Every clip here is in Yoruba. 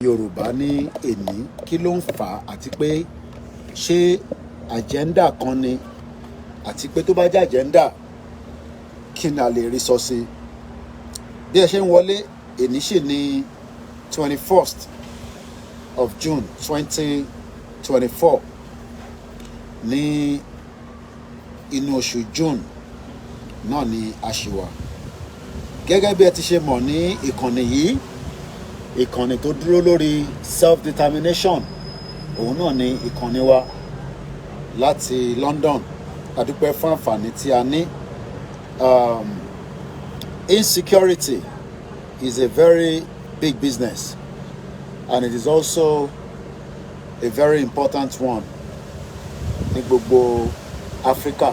Yorùbá ní èní kí ló ń fà àti pé ṣé agenda kan ni àti pé tó bá jẹ́ agenda kí ni a lè rí sọ sí. Bí ẹ ṣe ń wọlé èní sì ní 21st of June 2024 ní inú oṣù June náà ni a ṣì wà. Gẹ́gẹ́ bí ẹ ti ṣe mọ̀ ní ìkànnì yìí, ìkànnì tó dúró lórí self-determination, òun náà ni ìkànnì wa láti London. A dúpẹ́ fún àǹfààní tí a ní. Insecurity is a very big business and it is also a very important one ní gbogbo Africa.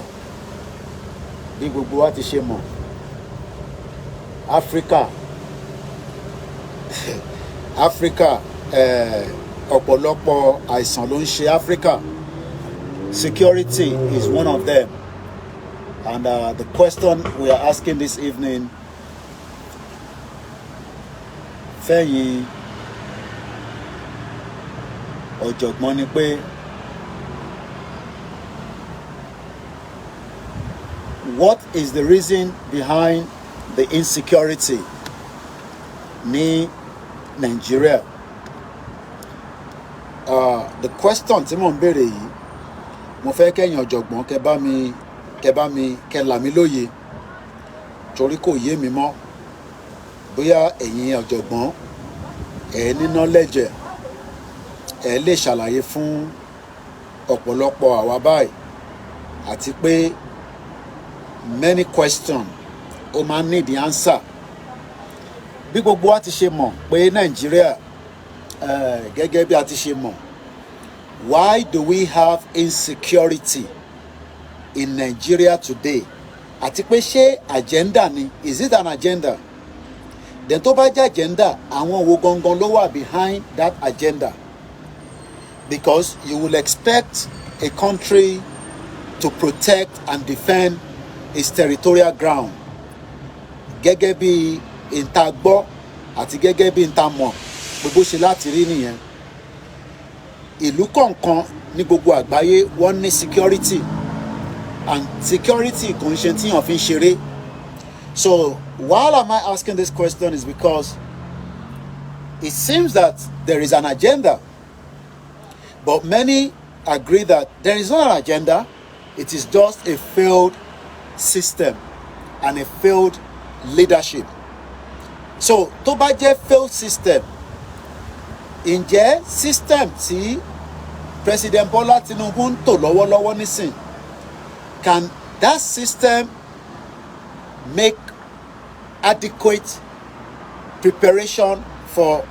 Bí gbogbo wa ti ṣe mọ̀, Africa ọ̀pọ̀lọpọ̀ àìsàn ló ń ṣe Africa. Security is one of them. And the question we are asking this evening, fẹ́yìn ọ̀jọ̀gbọ́n, ni pé what is the reason behind the insecurity ní Nigeria? The question tí mò ń béèrè yìí, mo fẹ́ kẹ́yìn ọ̀jọ̀gbọ́n kẹ́ là mí lóye, torí kò yé mi mọ́. Bóyá ẹ̀yin ọ̀jọ̀gbọ́n ẹ ní knowledge, ẹ lè ṣàlàyé fún ọ̀pọ̀lọpọ̀ àwa báyìí, àti pé many questions ó máa need the answer. Bí gbogbo wa ti ṣe mọ̀ pé Nàìjíríà, gẹ́gẹ́ bí a ti ṣe mọ̀, why do we have insecurity in Nigeria today? Àti pé ṣé agenda ni? Is it an agenda? Then tó bá jẹ́ agenda, àwọn wo gangan ló wà behind that agenda? Because you will expect a country to protect and defend its territorial ground. Gẹ́gẹ́ bí ìta gbọ́ àti gẹ́gẹ́ bí ìta mọ̀, gbogbo ṣe láti rí nìyẹn. Ìlú kọ̀ọ̀kan ní gbogbo àgbáyé wọ́n ní security, and security kò ń ṣe tí yàn fi ń ṣeré. So why am I asking this question is because it seems that there is an agenda, but many agree that there is not an agenda. It is just a failed system and a failed leadership. So tó bá jẹ́ failed system, ǹjẹ́ system tí President Bola Tinubu ń tò lọ́wọ́lọ́wọ́ nísìn, can that system make adequate preparation for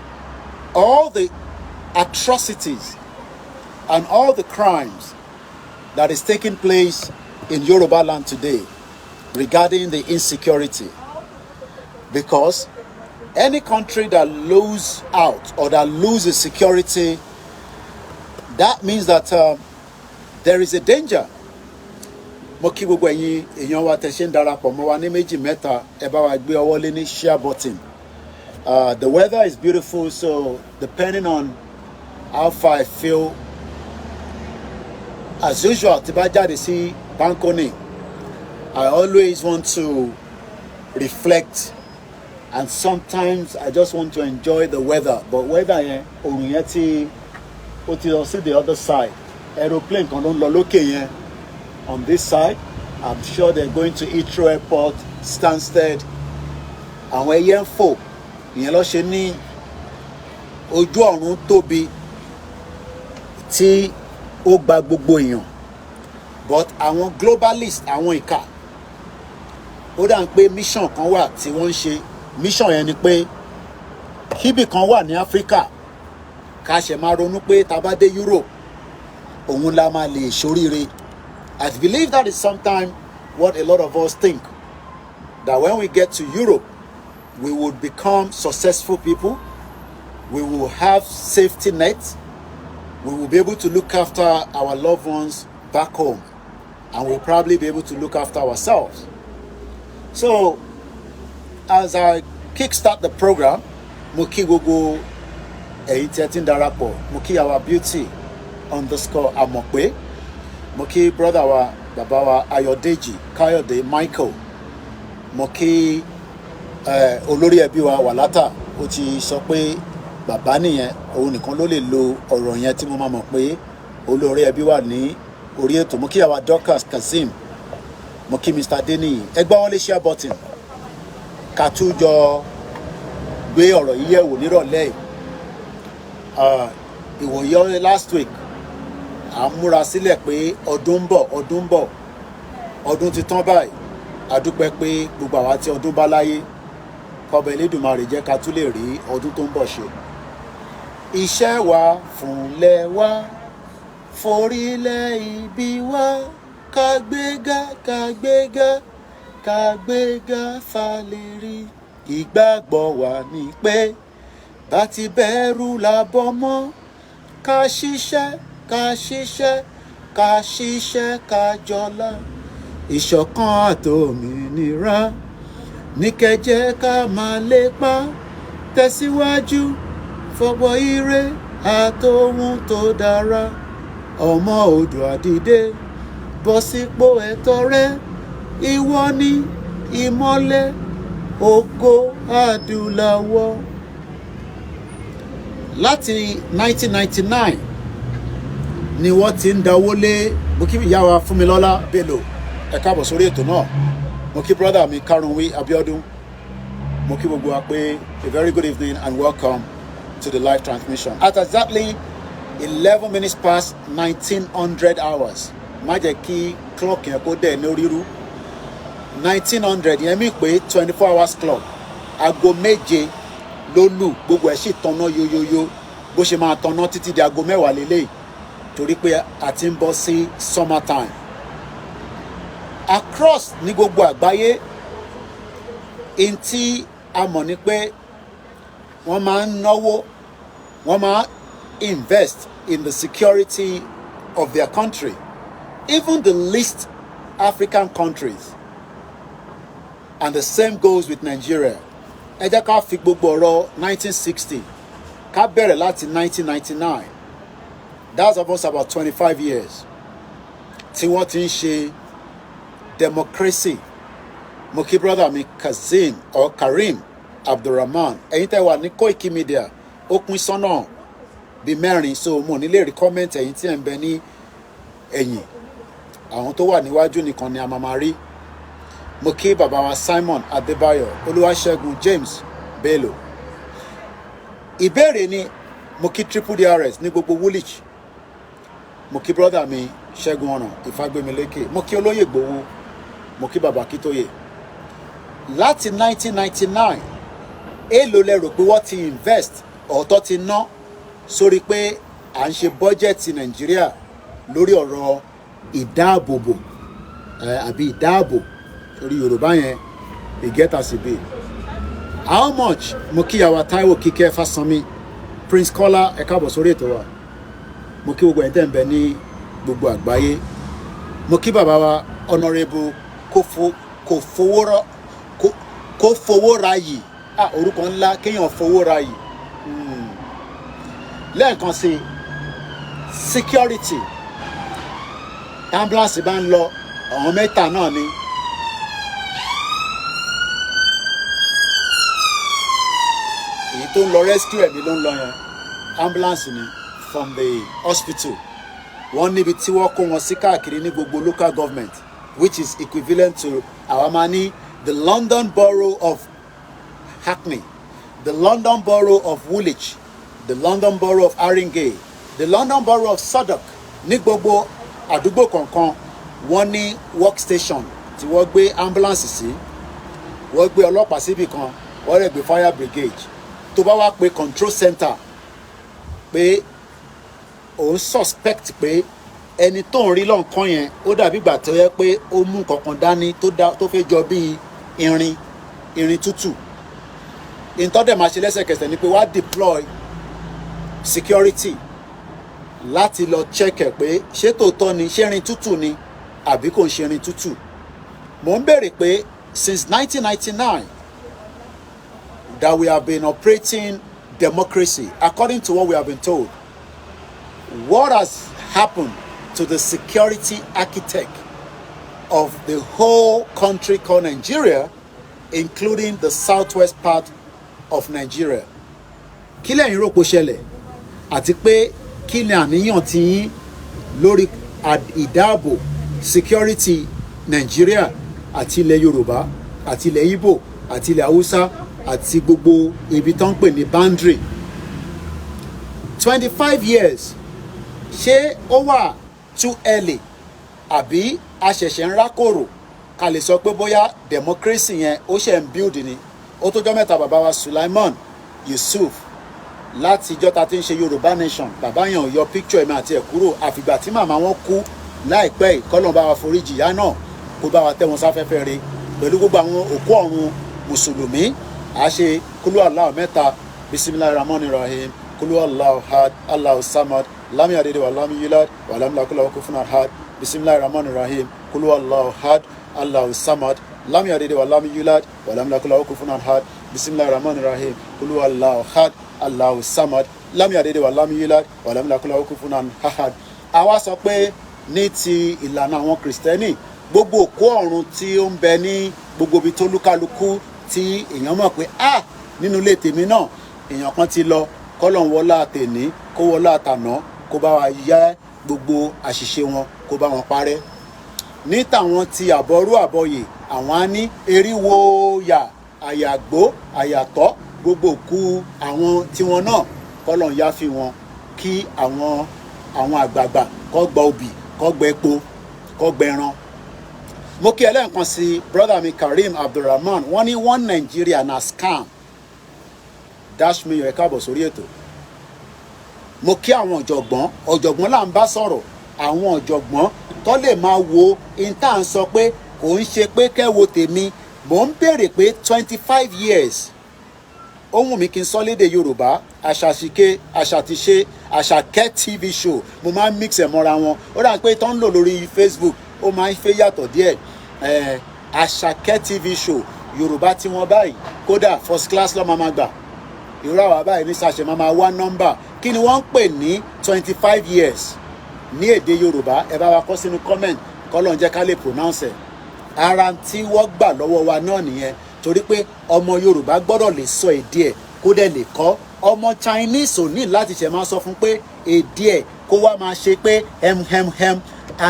all the atrocities and all the crimes that is taking place in Yoruba land today regarding the insecurity? Because any country that loses out or that loses security, that means that there is a danger. Mo kí gbogbo ẹ̀yin èèyàn wa tẹ́ ṣe ń darapọ̀ mọ́ wa ní méjì mẹ́ta, ẹ bá wa gbé ọwọ́ lé ní share button. The weather is beautiful, so depending on how far I feel, as usual, tí bá jáde sí balcony, I always want to reflect, and sometimes I just want to enjoy the weather. But weather yẹn, òrùn yẹn ó ti lọ sí the other side. Aeroplane kan ló ń lọ lókè yẹn on this side. I'm sure they're going to Heathrow Airport, Stansted. Àwọn ẹyẹ ń fò, ìyẹn ló ṣe ní ojú ọ̀run tóbi tí ó gba gbogbo èèyàn. But àwọn globalist, àwọn ìkà, ó dà ń pé mission kan wà tí wọ́n ń ṣe. Mission yẹn ni pé kíbì kan wà ní Africa, ká ṣe máa ronú pé tá bá dé Europe, òun la máa lè ṣoríire. I believe that is sometimes what a lot of us think, that when we get to Europe, we would become successful people, we will have safety nets, we will be able to look after our loved ones back home, and we'll probably be able to look after ourselves. So, as I kickstart the program, mo kí gbogbo ẹ̀yin tí ẹ ti ń darapọ̀ mo kí àwa beauty _ àmọ̀pé mo kí brother wa bàbá wa Ayọ̀dèjì Káyọ̀dé Michael mo kí olórí ẹbí wa Wàlátà ó ti sọ pé bàbá nìyẹn òun nìkan ló lè lo ọ̀rọ̀ yẹn tí mo máa mọ̀ pé olórí ẹbí wà ní orí ètò mo kí àwa Dorcas Kazeem mo kí Mr. Adeniyi ẹ gbá wọlé share button ká tún jọ gbé ọ̀rọ̀ yìí yẹ̀wò nírọ̀lẹ́ ìwòye last week à ń múra sílẹ̀ pé ọdún ń bọ̀ ọdún ti tán báyìí a dúpẹ́ pé gbogbo àwa tí ọdún bá láyé kọ́ba Elédùmarè jẹ́ ká tún lè rí ọdún tó ń bọ̀ ṣe. iṣẹ́ wa fúnlẹ̀ wa forílẹ̀ ibi wa kàgbéga falẹ̀rí ìgbàgbọ́ wa ní pé bá ti bẹ̀rù làbọ̀ mọ́ ká ṣiṣẹ́ ká jọlá ìṣọ̀kan àtòmìnira ní kẹjẹ́ ká máa lépa tẹ̀síwájú fọwọ́ ire àtòhun tó dára ọmọ Oòduà dìde bọ́ sípò ẹ̀tọ́ rẹ ìwọ ni ìmọ́lẹ̀ ògo adúláwọ̀. Láti 1999 ni wọ́n ti ń dáwó lé mo kí ìyá wa Fúnmilọ́lá Bello ẹ káàbọ̀ sórí ètò náà mo kí brother mi Karunwi Abiodun mo kí gbogbo wa pé a very good evening and welcome to the live transmission at exactly 11 minutes past 1900 hours má jẹ́ kí clock yẹn kó dẹ̀ ní orírú 1900 yẹn mi pé 24 hours clock aago méje ló lù gbogbo ẹ̀ sì tanná yoyoyo bó ṣe máa tanná títí di aago mẹ́wàá lélẹ́yìí torí pé a ti ń bọ́ sí summer time across ní gbogbo àgbáyé in tí a mọ̀ ni pé wọ́n máa ń náwó wọ́n máa invest in the security of their country even the least African countries and the same goes with Nigeria. Ẹ jẹ́ ká fi gbogbo ọ̀rọ̀ 1960 ká bẹ̀rẹ̀ láti 1999 that's almost about 25 years tí wọ́n ti ń ṣe democracy. Mo kí brother mi Karim Abdulrahman ẹ̀yin tẹ́ wà ní Koikimedia ó pín sọ́nà bíi mẹ́rin so mo ní lè rí comment ẹ̀yin tí ẹ̀ ń bẹ ní ẹ̀yìn àwọn tó wà níwájú nìkan ni a máa rí. Mo kí bàbá wa Simon Adébáyọ̀ Olúwaṣẹ́gun James Bello. Ìbéèrè ni mo kí triple DRS ní gbogbo Woolwich mo kí brother mi Ṣẹ́gun Ọ̀nà Ìfágbémilékè mo kí olóyè Gbowó mo kí bàbá Kítóyè. Láti 1999 èèlò lẹ rò pé wọ́n ti invest ọ̀tọ̀ ti ná sórí pé à ń ṣe bọ́jẹ̀tì Nàìjíríà lórí ọ̀rọ̀ ìdáàbòbò àbí ìdáàbò orí Yorùbá yẹn ìgẹ́ta sí bíi how much mo kí yàwá Táíwò Kíkẹ́ Fásanmi Prince Kọ́lá ẹ káàbọ̀ sórí ètò wa mo kí gbogbo ẹ̀ tẹ́ ń bẹ ní gbogbo àgbáyé mo kí bàbá wa Honourable kó fowó ra yìí orúkọ ńlá kéèyàn fowó ra yìí lẹ́ẹ̀kan sí security ambulance bá ń lọ àwọn mẹ́ta náà ni èyí tó ń lọ rescue ẹ̀mí ló ń lọ yẹn ambulance ni from the hospital wọ́n níbi tí wọ́n kó wọn sí káàkiri ní gbogbo local government which is equivalent to àwọn máa ní the London Borough of Hackney, the London Borough of Woolwich, the London Borough of Haringey, the London Borough of Southwark. Ní gbogbo àdúgbò kọ̀ọ̀kan wọ́n ní workstation tí wọ́n gbé ambulance sí wọ́n gbé ọlọ́pàá síbì kan wọ́n rẹ̀ gbé fire brigade tó bá wá pé control center pé òun suspect pé ẹni tó ń rí lọ́nkán yẹn ó dàbí ìgbà tó yẹ pé ó mú kankan dání tó fẹ́ jọ bíi irin tútù ìtọ́dẹ̀ máa ṣe lẹ́sẹ̀kẹsẹ̀ ni pé wá deploy security láti lọ check ẹ̀ pé ṣé tòótọ́ ni ṣé irin tútù ni àbí kò ń ṣe irin tútù. Mo ń béèrè pé since 1999 that we have been operating democracy, according to what we have been told, what has happened to the security architect of the whole country called Nigeria, including the southwest part of Nigeria? Kí lẹ̀yin rò pó ṣẹlẹ̀, àti pé kí ni àníyàn tí yín lórí ìdáàbò security Nigeria àti ilẹ̀ Yorùbá àti ilẹ̀ Igbo àti ilẹ̀ Hausa àti gbogbo ibi tó ń pè ní boundary? 25 years, ṣé ó wà too early àbí a ṣẹ̀ṣẹ̀ ń rákòrò ká lè sọ pé bóyá democracy yẹn ó ṣe ń build ni? Ó tó jọ́ mẹ́ta bàbá wa Sulaiman Yusuf láti ìjọ́ ta ti ń ṣe Yorùbá nation, bàbá yẹn ò yọ picture ẹ̀mí àti ẹ̀ kúrò àfìgbà tí màmá wọn kú láìpẹ́ yìí. Kọ́lọ́n bá wa foríjì ìyá náà, kó bá wa tẹ́ wọn sáfẹ́fẹ́ re pẹ̀lú gbogbo àwọn òkú ọ̀run mùsùlùmí. A ṣe kúlú Allahu mẹ́ta, bisimilahi rahman rahim, kúlú Allahu ahad, Allahu samad, lam yalid wa lam yulad wa lam yakul lahu kufuwan ahad, bisimilahi rahman rahim, kúlú Allahu ahad, Allahu samad, lam yalid wa lam yulad wa lam yakul lahu kufuwan ahad, bisimilahi rahman rahim, kúlú Allahu ahad, Allahu samad, lam yalid wa lam yulad wa lam yakul lahu kufuwan ahad. Àwa sọ pé ní ti ìlànà àwọn Kristẹni, gbogbo òkú ọ̀run tí ó ń bẹ ní gbogbo ibi tó lúkálukú tí èèyàn mọ̀ pé nínú ilé tèmi náà èèyàn kan ti lọ, kọ́lọ́n wọlá tèní kó wọlá tàná, kó bá wa yá gbogbo àṣìṣe wọn, kó bá wọn parẹ́. Ní tàwọn ti àbọ̀rú àbọ̀yè, àwọn á ní eriwo yà àyàgbó àyàtọ̀, gbogbo òkú àwọn tiwọn náà kọ́lọ́n yá fi wọn, kí àwọn àgbààgbà kó gba obì, kó gba epo, kó gba ẹran. Mo kí ẹlẹ́ǹkan sí brother mi Karim Abdulrahman, wọ́n ní one Nigeria na scam. Dash me ẹ káàbọ̀ sórí ètò. Mo kí àwọn ọ̀jọ̀gbọ́n là ń bá sọ̀rọ̀, àwọn ọ̀jọ̀gbọ́n tó lè máa wo ìta ń sọ pé kò ń ṣe pé kẹ́wo tèmi. Mò ń béèrè pé 25 years, ó wù mí kí n sọ lédè Yorùbá, àṣàṣìké, àṣàtìṣe, àṣàkẹ́ TV show, mo máa ń mix ẹ̀ mọ́ra wọn. Ó dà pé tó ń lò lórí Facebook ó máa ń fẹ́ yàtọ̀ díẹ̀. Àṣàkẹ́ TV show Yorùbá tí wọ́n báyìí, kódà first class lọ́ máa gbà. Irú àwa báyìí ní sàṣẹ máa wá nọ́mbà. Kí ni wọ́n ń pè ní 25 years ní èdè Yorùbá? Ẹ bá wa kọ sínú comment, kọ́lọ́n jẹ́ ká lè pronounce ẹ̀. Ara tí wọ́n gbà lọ́wọ́ wa náà nìyẹn, torí pé ọmọ Yorùbá gbọ́dọ̀ lè sọ èdè ẹ̀ kó dẹ̀ lè kọ́. Ọmọ Chinese ò ní láti ṣe máa sọ fún pé èdè ẹ̀ kó wá máa ṣe pé hem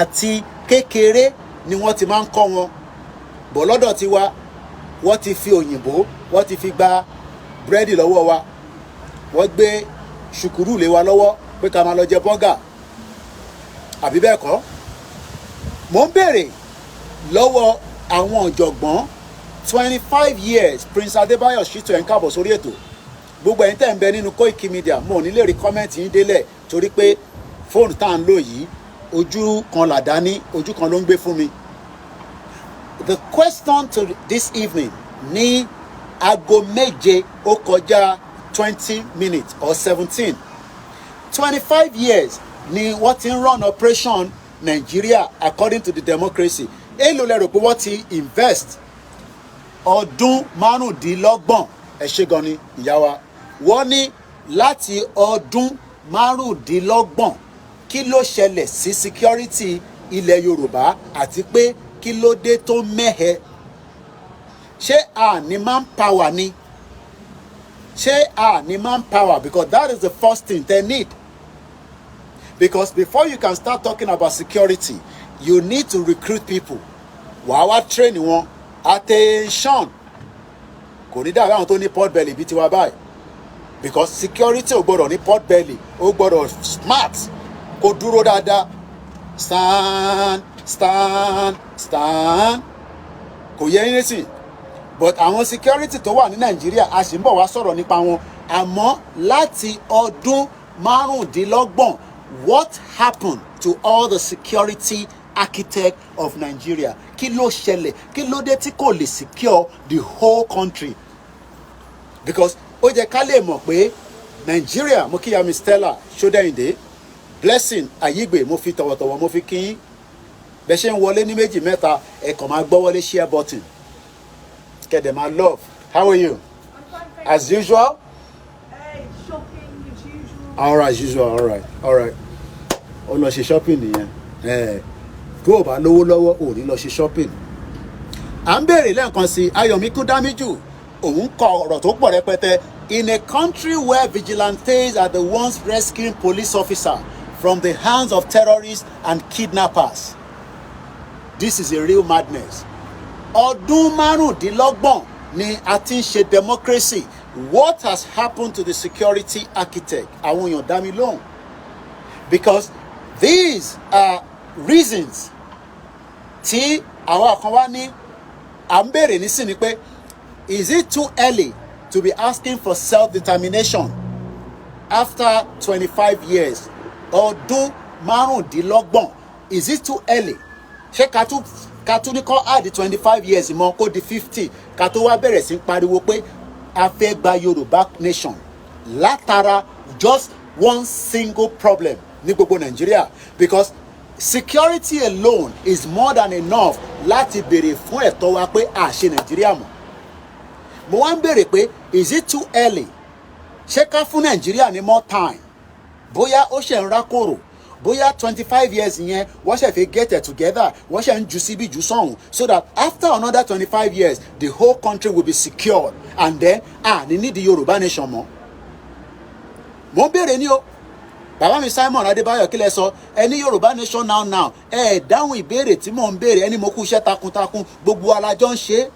àti kékeré ni wọ́n ti máa ń kọ́ wọn. Bọ̀ lọ́dọ̀ tiwa, wọ́n ti fi òyìnbó, wọ́n ti fi gba búrẹ́dì lọ́wọ́ wa, wọ́n gbé ṣùkúrù lé wa lọ́wọ́ pé ká máa lọ jẹ bọ́gà, àbí bẹ́ẹ̀ kọ́? Mo ń béèrè lọ́wọ́ àwọn ọ̀jọ̀gbọ́n 25 years. Prince Adébáyọ̀ Shittu ẹ̀ ń káàbọ̀ sórí ètò. Gbogbo ẹ̀yin tẹ́ ń bẹ nínú Koikimedia, mo ò ní lè rí kọ́mẹ́ǹtì yín délẹ̀ torí pé fóònù tá à ń lò yìí ojú kan làdá ní, ojú kan ló ń gbé fún mi. The question to this evening ní aago méje ó kọjá 20 minutes or 17. 25 years ni wọ́n ti ń run operation Nigeria according to the democracy. Èló lẹ rò pé wọ́n ti invest? Ọdún márùndínlọ́gbọ̀n. Ẹ ṣé gan ni ìyá wa. Wọ́n ní láti ọdún márùndínlọ́gbọ̀n kí ló ṣẹlẹ̀ sí security ilẹ̀ Yorùbá, àti pé kí ló dé tó mẹ́hẹ? Ṣé a ní manpower ni? Ṣé a ní manpower? Because that is the first thing they need. Because before you can start talking about security, you need to recruit people. Wàá wá train wọn. Attention! Kò ní dàbí àwọn tó ní pot belly bíi tiwa báyìí. Because security ò gbọ́dọ̀ ní pot belly, ó gbọ́dọ̀ smart, kó dúró dáadáa. Stand. Kò yẹ yín nísìn. But àwọn security tó wà ní Nàìjíríà, a sì ń bọ̀ wá sọ̀rọ̀ nípa wọn. Àmọ́ láti ọdún márùndínlọ́gbọ̀n, what happened to all the security architect of Nigeria? Kí ló ṣẹlẹ̀? Kí ló dé tí kò lè secure the whole country? Because ó jẹ́ ká lè mọ̀ pé Nigeria, mo kí ya mi Stella Ṣódẹ́yìndé, Blessing Ayigbe, mo fi tọ̀wọ̀tọ̀wọ̀ mo fi kí bẹ́ ṣe ń wọlé ní méjì mẹ́ta, ẹ kàn máa gbọ́ wọlé share button. Kẹ̀dẹ̀ máa love. How are you? As usual? all right usual all right ó lọ ṣe shopping nìyẹn tó o bá lówó lọ́wọ́ ò ní lọ ṣe shopping. à ń béèrè lẹ́ẹ̀kan sí Ayọ̀mí Kúdámíjù òun kọ ọ̀rọ̀ tó pọ̀ rẹpẹtẹ. In a country where vigilantes are the ones rescuing police officers from the hands of terrorists and kidnappers, this is a real madness. Ọdún márùndínlọ́gbọ̀n ni a ti ń ṣe democracy. What has happened to the security architect? Àwọn èèyàn dá mi lóhùn. Because these are reasons tí àwọn kan wá ní à ń béèrè nísìnyí pé is it too early to be asking for self-determination after 25 years? Ọdún márùndínlọ́gbọ̀n, is it too early? Ṣé ká tún ní kọ́ add 25 years mọ́ kó di 50 ká tó wá bẹ̀rẹ̀ sí pariwo pé a fẹ́ gba Yorùbá nation látara just one single problem ní gbogbo Nàìjíríà? Because security alone is more than enough láti béèrè fún ẹ̀tọ́ wa pé a ṣe Nàìjíríà mọ́. Mo wá ń béèrè pé is it too early? Ṣé ká fún Nàìjíríà ní more time? Bóyá ó ṣe ń rákòrò, bóyá 25 years yẹn wọ́n ṣe fi get it together, wọ́n ṣe ń ju síbí ju sọ́hùn, so that after another 25 years the whole country will be secured and then ní nídìí Yorùbá nation mọ́. Mo ń béèrè ní o. Bàbá mi Simon Adébáyọ̀ kí lẹ sọ? Ẹni Yorùbá nation now dáhùn ìbéèrè tí mò ń béèrè, ẹni mo kú iṣẹ́ takuntakun gbogbo alájọ ń ṣe.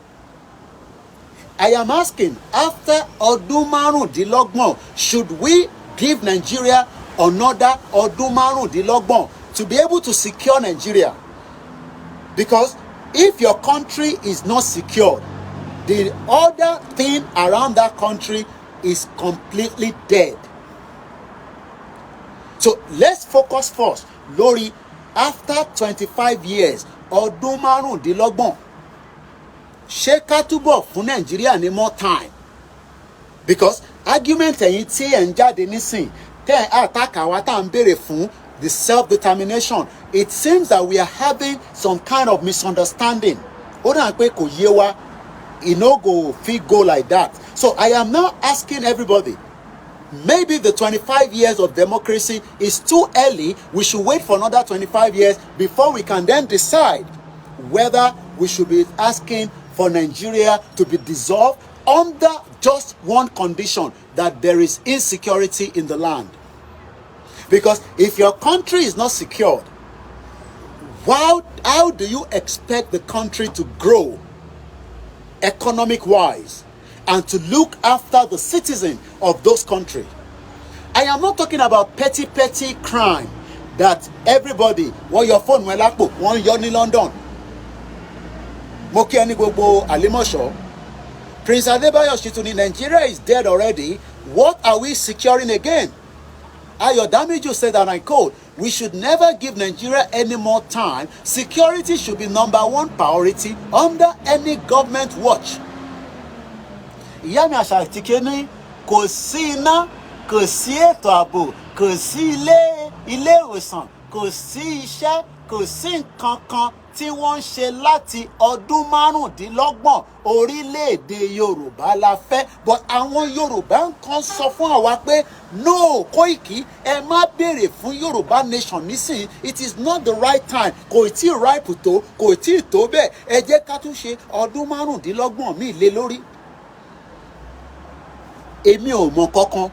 I am asking, after ọdún márùndínlọ́gbọ̀n, should we give Nigeria another ọdún márùndínlọ́gbọ̀n to be able to secure Nigeria? Because if your country is not secured, the other thing around that country is completely dead. So let's focus first lórí after 25 years ọdún márùndínlọ́gbọ̀n. Ṣé ká túbọ̀ fún Nàìjíríà ní more time? Because argument ẹ̀yin tí ẹ̀ ń jáde nísìn tẹ́ ẹ̀ attack àwa tá à ń béèrè fún the self-determination, it seems that we are having some kind of misunderstanding. Ó dà pé kò yé wa, e no go fit go like that. So I am now asking everybody, maybe the 25 years of democracy is too early. We should wait for another 25 years before we can then decide whether we should be asking for Nigeria to be dissolved under just one condition, that there is insecurity in the land. Because if your country is not secured, how do you expect the country to grow economic-wise and to look after the citizen of those countries? I am not talking about petty crime that everybody, want your phone when lapo, want your in London. Moki ani gbogbo Alimosho. Prince Adebayo Shituni, Nigeria is dead already. What are we securing again? Ayodamiju said, and I quote, we should never give Nigeria any more time. Security should be #1 priority under any government watch. Ìyá mi àṣàtìké ní kò sí iná, kò sí ètò ààbò, kò sí ilé ìwòsàn, kò sí iṣẹ́, kò sí nǹkan kan tí wọ́n ń ṣe láti ọdún márùndínlọ́gbọ̀n. Orílẹ̀-èdè Yorùbá la fẹ́, but àwọn Yorùbá kan sọ fún àwa pé no, Koiki, ẹ má béèrè fún Yorùbá nation nísìnyí. It is not the right time. Kò tí ì ripe tó, kò tí ì tó bẹ́ẹ̀. Ẹ jẹ́ ká tún ṣe ọdún márùndínlọ́gbọ̀n míì lé lórí. Èmi ò mọ kankan.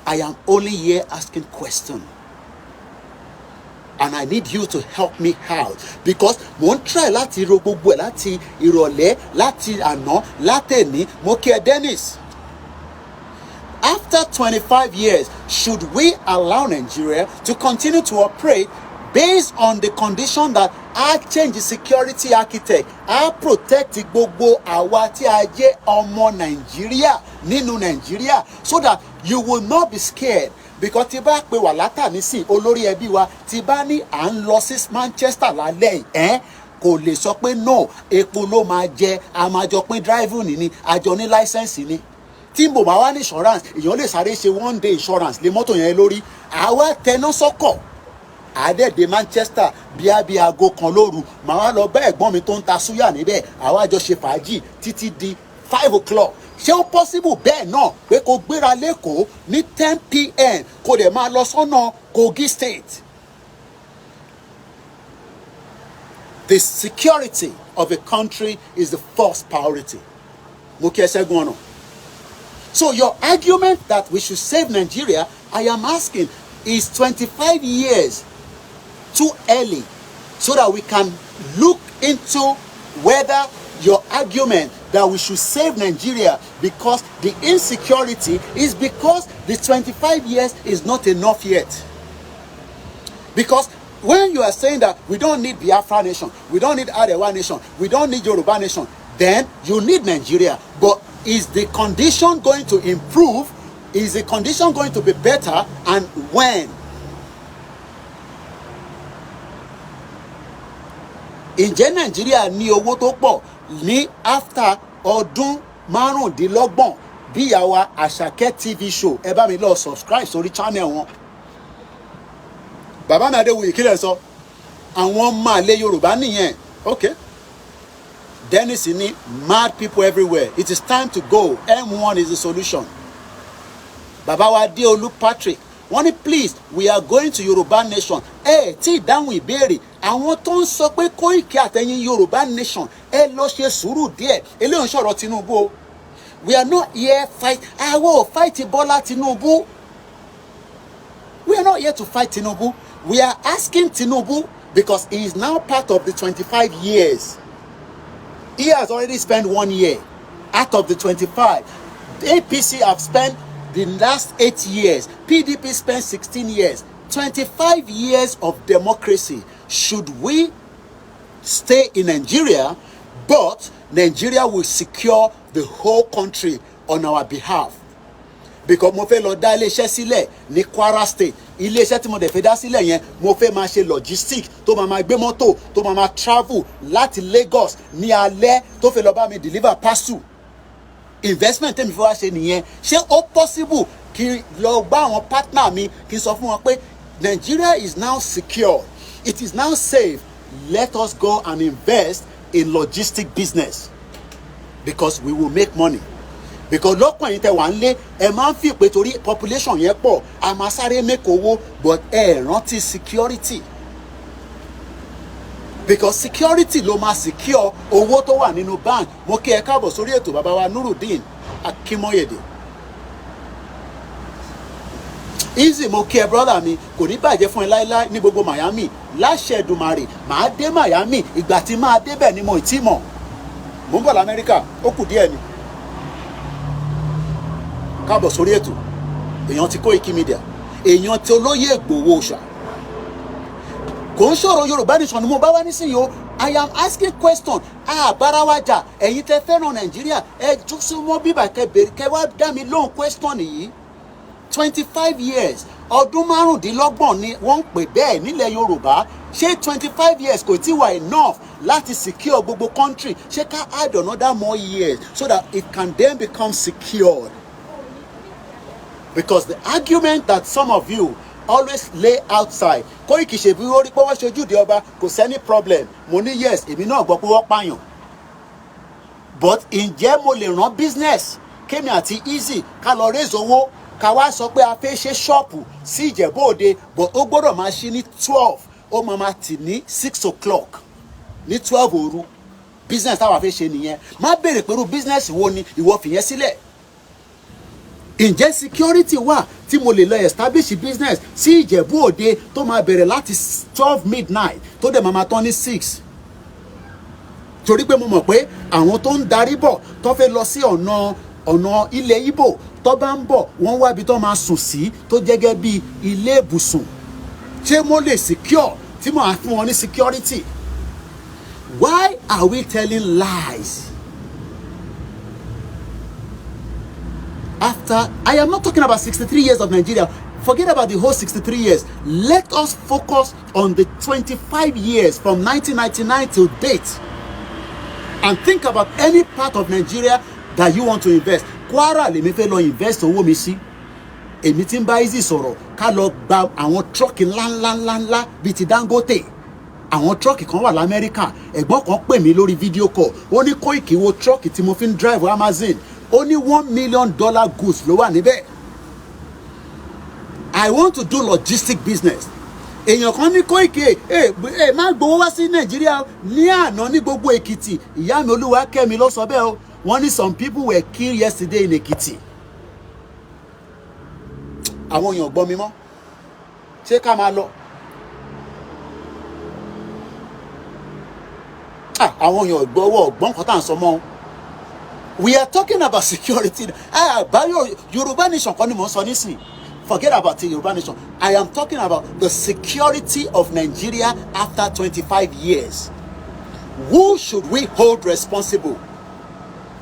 I am only here asking questions. And I need you to help me out, because mo ń try láti ro gbogbo ẹ̀ láti ìrọ̀lẹ́, láti àná, látẹ̀ní. Mo kí ẹ Dennis. After 25 years, should we allow Nigeria to continue to operate based on the condition that I change the security architect, I protect gbogbo àwa tí a jẹ́ ọmọ Nàìjíríà nínú Nàìjíríà, so that you will not be scared? Because tí bá pe wà látà nísìn olórí ẹbí wa tí bá ní à ń lọ sí Manchester lálẹ́ kò lè sọ pé no, epo ló máa jẹ, a máa jọ pín driving ni, àjọ ní license ni. Tí mo bá wá ní insurance, èèyàn lè sáré ṣe one day insurance lé mọ́tò yẹn lórí. Àwa tẹná sọ́kọ̀ àdẹ́dẹ́ Manchester bí aago kan lóru, màá wá lọ bá ẹ̀gbọ́n mi tó ń ta súyà níbẹ̀, àwa jọ ṣe fàájì títí di 5 o'clock. ṣé ó possible bẹ́ẹ̀ náà pé kó gbéra lẹ́kọ̀ọ́ ní 10 p.m. kó dẹ̀ máa lọ sọ́nà Kogi State? The security of a country is the first priority. Mo kí ẹ ṣẹ́gun ọ̀nà. So your argument that we should save Nigeria, I am asking, is 25 years too early so that we can look into whether your argument that we should save Nigeria because the insecurity is because the 25 years is not enough yet. Because when you are saying that we don't need Biafra nation, we don't need Arewa nation, we don't need Yoruba nation, then you need Nigeria. But is the condition going to improve? Is the condition going to be better? And when? Ǹjẹ́ Nigeria ní owó tó pọ̀ ní after ọdún márùndínlọ́gbọ̀n bí àwa Àṣàkẹ́ TV show? Ẹ bá mi lọ subscribe sórí channel wọn. Bàbá mi Adéwuyì kí lẹ sọ? Àwọn máa lé Yorùbá nìyẹn. Okay. Dennis ní mad people everywhere. It is time to go. M1 is the solution. Bàbá wa Adéolú Patrick wọ́n ní please we are going to Yorùbá nation. Tí ìdáhùn ìbéèrè àwọn tó ń sọ pé Koiki àtẹ̀yìn Yorùbá nation lọ ṣe sùúrù díẹ̀ eléyìí ń sọ̀rọ̀ Tinubu o. We are not here fight. Àwọn ò fight Bọ́lá Tinubu. We are not here to fight Tinubu. We are asking Tinubu because he is now part of the 25 years. He has already spent 1 year out of the 25. The APC have spent the last 8 years. PDP spent 16 years. 25 years of democracy. Should we stay in Nigeria, but Nigeria will secure the whole country on our behalf? Because mo fẹ́ lọ dá iléeṣẹ́ sílẹ̀ ní Kwara State. Iléeṣẹ́ tí mo dẹ̀ fẹ́ dá sílẹ̀ yẹn mo fẹ́ máa ṣe logistics tó máa gbé mọ́tò tó máa travel láti Lagos ní alẹ́ tó fẹ́ lọ bá mi deliver parcel. Investment tẹ́mi fẹ́ wá ṣe nìyẹn. Ṣé ó possible kí lọ bá àwọn partner mi kí n sọ fún wọn pé Nigeria is now secure, it is now safe, let us go and invest in logistic business because we will make money. Because lọ́pọ̀ yìí tẹ wà ń lé ẹ máa ń fi pé torí population yẹn pọ̀ a máa sáré make owó but ẹ rántí security. Because security ló máa secure owó tó wà nínú bank. Mo kí ẹ káàbọ̀ sórí ètò bàbá wa Nurudeen Akimoyede. Easy mo kí ẹ brother mi kò ní bàjẹ́ fún ẹ láíláí ní gbogbo Miami láṣẹ Èdùmàrè màá dé Miami ìgbà tí máa débẹ̀ ni mo ì tí mọ̀. Mo ń bọ̀ l'Amẹ́ríkà ó kù díẹ̀ ni. Káàbọ̀ sórí ètò èèyàn ti Koikimedia èèyàn tí olóyè Ìgbòho ṣá kò ń sọ̀rọ̀ Yorùbá nation ni mo bá wá nísìnyí o. I am asking question bárawajà ẹ̀yin tẹ́ fẹ́ràn Nàìjíríà ẹ jùsùmọ́ bíbà kẹ wá dá mi lóhùn question yìí. 25 years ọdún márùndínlọ́gbọ̀n ni wọ́n ń pè bẹ́ẹ̀ nílẹ̀ Yorùbá. Ṣé 25 years kò tí wà enough láti secure gbogbo country? Ṣé ká add another more years so that it can then become secured? Because the argument that some of you always lay outside, Koiki ṣe bí wọ́n rí pé wọ́n ṣojúde ọba kò sẹ́ni problem. Mo ní yes, èmi náà gbọ́ pé wọ́n pààyàn. But ǹjẹ́ mo lè rán business kémi àti Easy ká lọ raise owó ká wá sọ pé a fẹ́ ṣe ṣọ́ọ̀pù sí Ìjẹ̀bú Òde but ó gbọ́dọ̀ máa ṣí ní 12 ó máa tì ní 6 o'clock ní 12 òru. Business táwa fẹ́ ṣe nìyẹn. Má béèrè pẹ̀lú business wo ni ìwọ fìyẹn sílẹ̀. Ǹjẹ́ security wà tí mo lè lọ establish business sí Ìjẹ̀bú Òde tó máa bẹ̀rẹ̀ láti 12 midnight tó dẹ̀ máa tán ní 6? Torí pé mo mọ̀ pé àwọn tó ń darí bọ̀ tó fẹ́ lọ sí ọ̀nà ilẹ̀ Ìgbò tó bá ń bọ̀ wọ́n wá ibi tó máa sùn sí tó jẹ́gẹ́ bí ilé ìbùsùn. Ṣé mo lè secure tí mo á fún wọn ní security? Why are we telling lies? After, I am not talking about 63 years of Nigeria. Forget about the whole 63 years. Let us focus on the 25 years from 1999 till date. And think about any part of Nigeria that you want to invest. Kwara lèmi fẹ́ lọ invest owó mi sí. Èmi tí ń bá Easy sọ̀rọ̀ ká lọ gba àwọn truck ńlá bíi ti Dangote. Àwọn truck kan wà l'Amẹ́ríkà. Ẹ̀gbọ́n kan pè mí lórí video call. Ó ní Koiki wo truck tí mo fi ń drive Amazon. Only $1 million goods ló wà níbẹ̀. I want to do logistic business. Èèyàn kan ní Koiki má gbowó wá sí Nàìjíríà ní àná ní gbogbo Èkìtì. Ìyá mi Olúwakẹ́mi ló sọ bẹ́ẹ̀ o. Wọ́n ní some people were killed yesterday in Èkìtì. Àwọn èèyàn gbọ́ mi mọ́. Ṣé ká máa lọ? Àwọn èèyàn gbọ́wọ́ ọ̀gbọ́n kan tá à ń sọ mọ́. We are talking about security. Báyọ̀ Yorùbá nation kan ni mò ń sọ nísìn. Forget about the Yoruba nation. I am talking about the security of Nigeria after 25 years. Who should we hold responsible?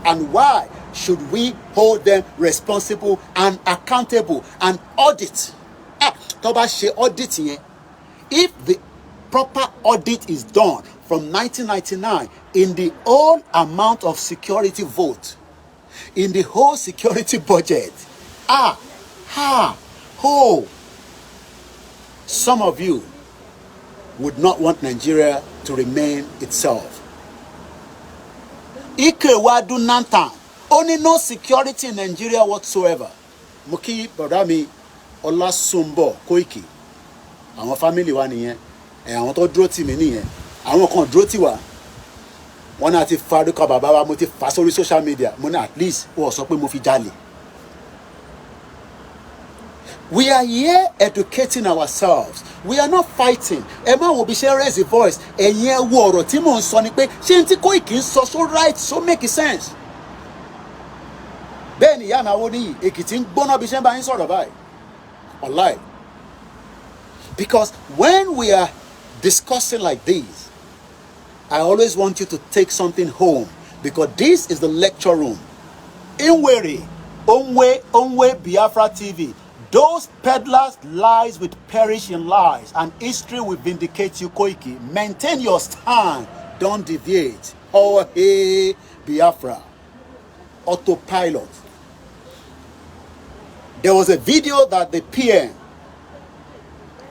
And why should we hold them responsible and accountable and audit? Tó bá ṣe audit yẹn, if the proper audit is done from 1999 in the whole amount of security vote, in the whole security budget, some of you would not want Nigeria to remain itself. Ikewadu Nantan, only no security in Nigeria whatsoever. Muki Barami Olasumbo Koiki. Àwọn family wa nìyẹn. Àwọn tó dúró tì mí nìyẹn. Àwọn kan dúró tì wá. Wọ́n náà ti farúkọ bàbá wa mo ti fà sórí social media. Mo ní at least wọ́n sọ pé mo fi jalè. We are here educating ourselves. We are not fighting. Emma will be sharing raise the voice. Ẹ̀yin wo ọ̀rọ̀ tí mò ń sọ ni pé ṣé n tí Koiki ń sọ so right so make sense. Bẹ́ẹ̀ ni ìyá mi àwọn oníyì Èkìtì ń gbóná bí ṣe ń bá yín sọ̀rọ̀ báyìí. Wallahi. Because when we are discussing like this, I always want you to take something home because this is the lecture room. Inwere, Onwe Biafra TV. Those peddlers lies will perish in lies and history will vindicate you, Koiki. Maintain your stand. Don't deviate. Oh, hey, Biafra. Autopilot. There was a video that the PM.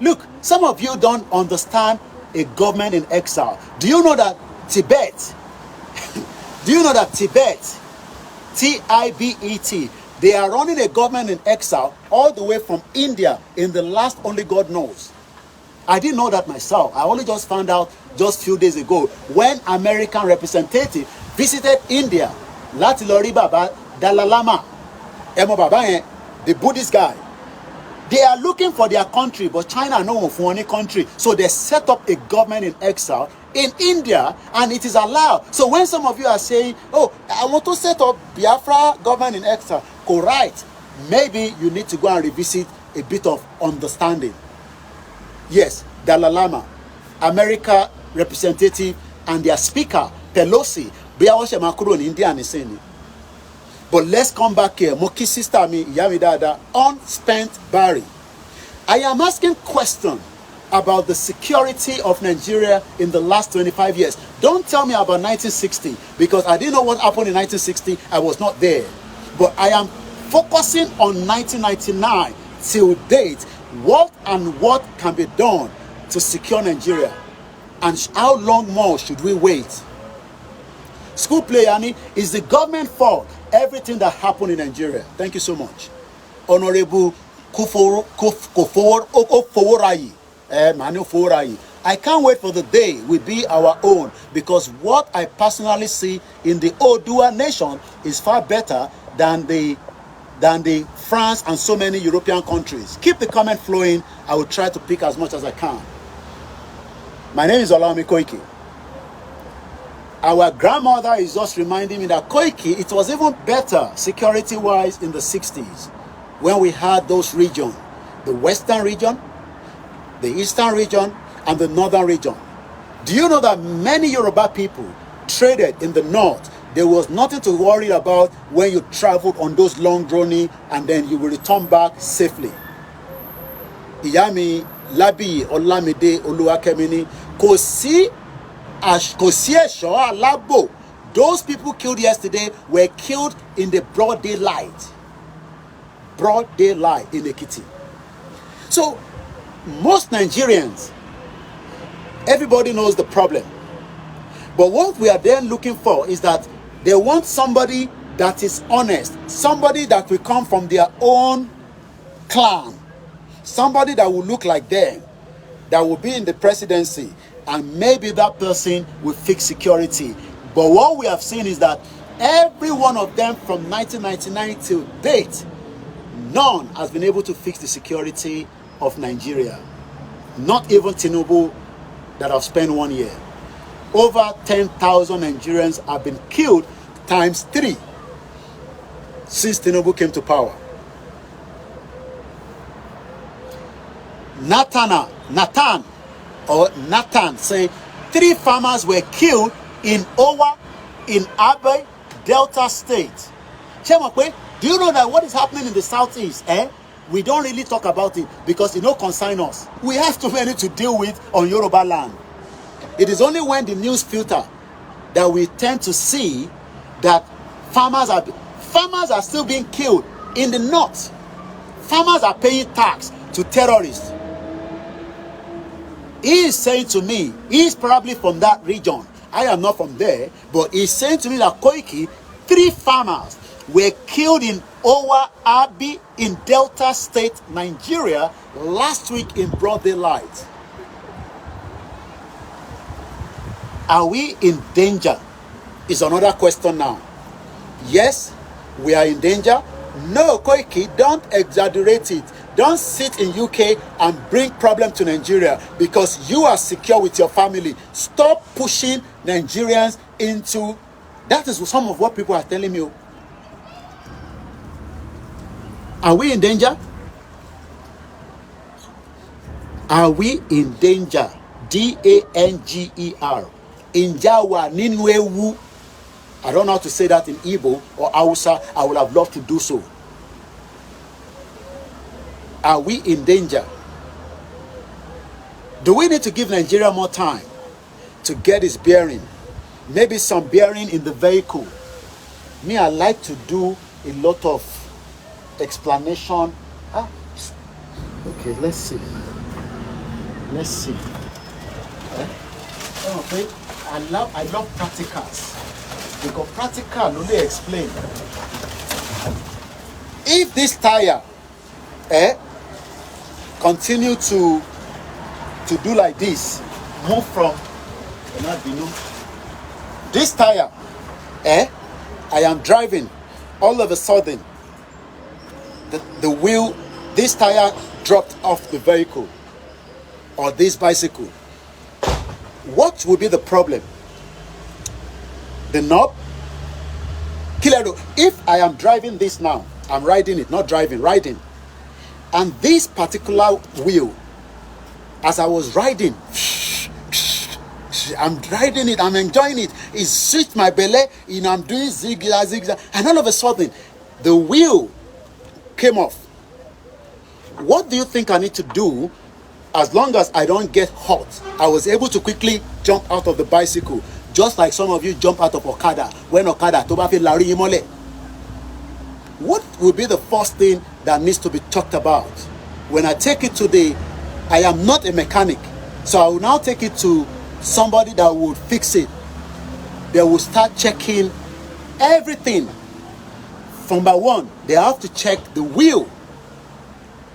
Look, some of you don't understand a government in exile. Do you know that Tibet, do you know that Tibet, Tibet, they are running a government in exile all the way from India in the last only God knows. I didn't know that myself. I only just found out just a few days ago when American representative visited India. Láti lọ rí Baba Dalai Lama. Ẹ mọ̀ bàbá yẹn, the Buddhist guy. They are looking for their country, but China no for any country. So they set up a government in exile in India, and it is allowed. So when some of you are saying, oh, I want to set up Biafra government in exile, correct. Maybe you need to go and revisit a bit of understanding. Yes, Dalai Lama, America representative, and their speaker, Pelosi, Biawashe Makuro in India and saying. But let's come back here. Moki sister mi, Yami Dada, unspent Barry. I am asking questions about the security of Nigeria in the last 25 years. Don't tell me about 1960 because I didn't know what happened in 1960. I was not there. But I am focusing on 1999 till date. What can be done to secure Nigeria? And how long more should we wait? School play, Annie, is the government fault everything that happened in Nigeria. Thank you so much. Honorable Koforayi. I can't wait for the day we be our own because what I personally see in the Odua nation is far better than the France and so many European countries. Keep the comment flowing. I will try to pick as much as I can. My name is OLAYOMI KOIKI. Our grandmother is just reminding me that Koiki, it was even better security-wise in the 60s when we had those regions, the western region, the eastern region, and the northern region. Do you know that many Yoruba people traded in the north? There was nothing to worry about when you traveled on those long journeys and then you will return back safely. Iyami Labi Olamide Oluwakemini Kosi Labo. Those people killed yesterday were killed in the broad daylight. Broad daylight in Ekiti. So, most Nigerians, everybody knows the problem. But what we are then looking for is that they want somebody that is honest, somebody that will come from their own clan, somebody that will look like them, that will be in the presidency, and maybe that person will fix security. But what we have seen is that every one of them from 1999 till date, none has been able to fix the security of Nigeria. Not even Tinubu that have spent 1 year. Over 10,000 Nigerians have been killed times 3 since Tinubu came to power. Nathan say 3 farmers were killed in Owa, in Abe, Delta State. Chemokwe, do you know that what is happening in the southeast? We don't really talk about it because it don't concern us. We have too many to deal with on Yoruba land. It is only when the news filter that we tend to see that farmers are still being killed in the north. Farmers are paying tax to terrorists. He is saying to me, he is probably from that region. I am not from there, but he's saying to me that Koiki, 3 farmers were killed in Owa Abi in Delta State, Nigeria, last week in broad daylight. Are we in danger? Is another question now. Yes, we are in danger. No, Koiki, don't exaggerate it. Don't sit in UK and bring problem to Nigeria because you are secure with your family. Stop pushing Nigerians into... That is some of what people are telling me. Are we in danger? Are we in danger? D-A-N-G-E-R. Injawa ninwewu. I don't know how to say that in Igbo or Hausa. I would have loved to do so. Are we in danger? Do we need to give Nigeria more time to get its bearing? Maybe some bearing in the vehicle. Me, I like to do a lot of explanation. Okay, let's see. Let's see. Okay, I love practicals because practical only explain. If this tire continue to do like this, move from this tire, I am driving, all of a sudden the wheel, this tire dropped off the vehicle or this bicycle. What will be the problem? The knob? If I am driving this now, I'm riding it, not driving, riding. And this particular wheel, as I was riding, I'm riding it, I'm enjoying it. It suits my belly, I'm doing zigzag, zigzag. And all of a sudden, the wheel came off. What do you think I need to do? As long as I don't get hot, I was able to quickly jump out of the bicycle. Just like some of you jump out of Okada. When Okada, what will be the first thing that needs to be talked about? When I take it to I am not a mechanic. So I will now take it to somebody that would fix it. They will start checking everything. Number one, they have to check the wheel.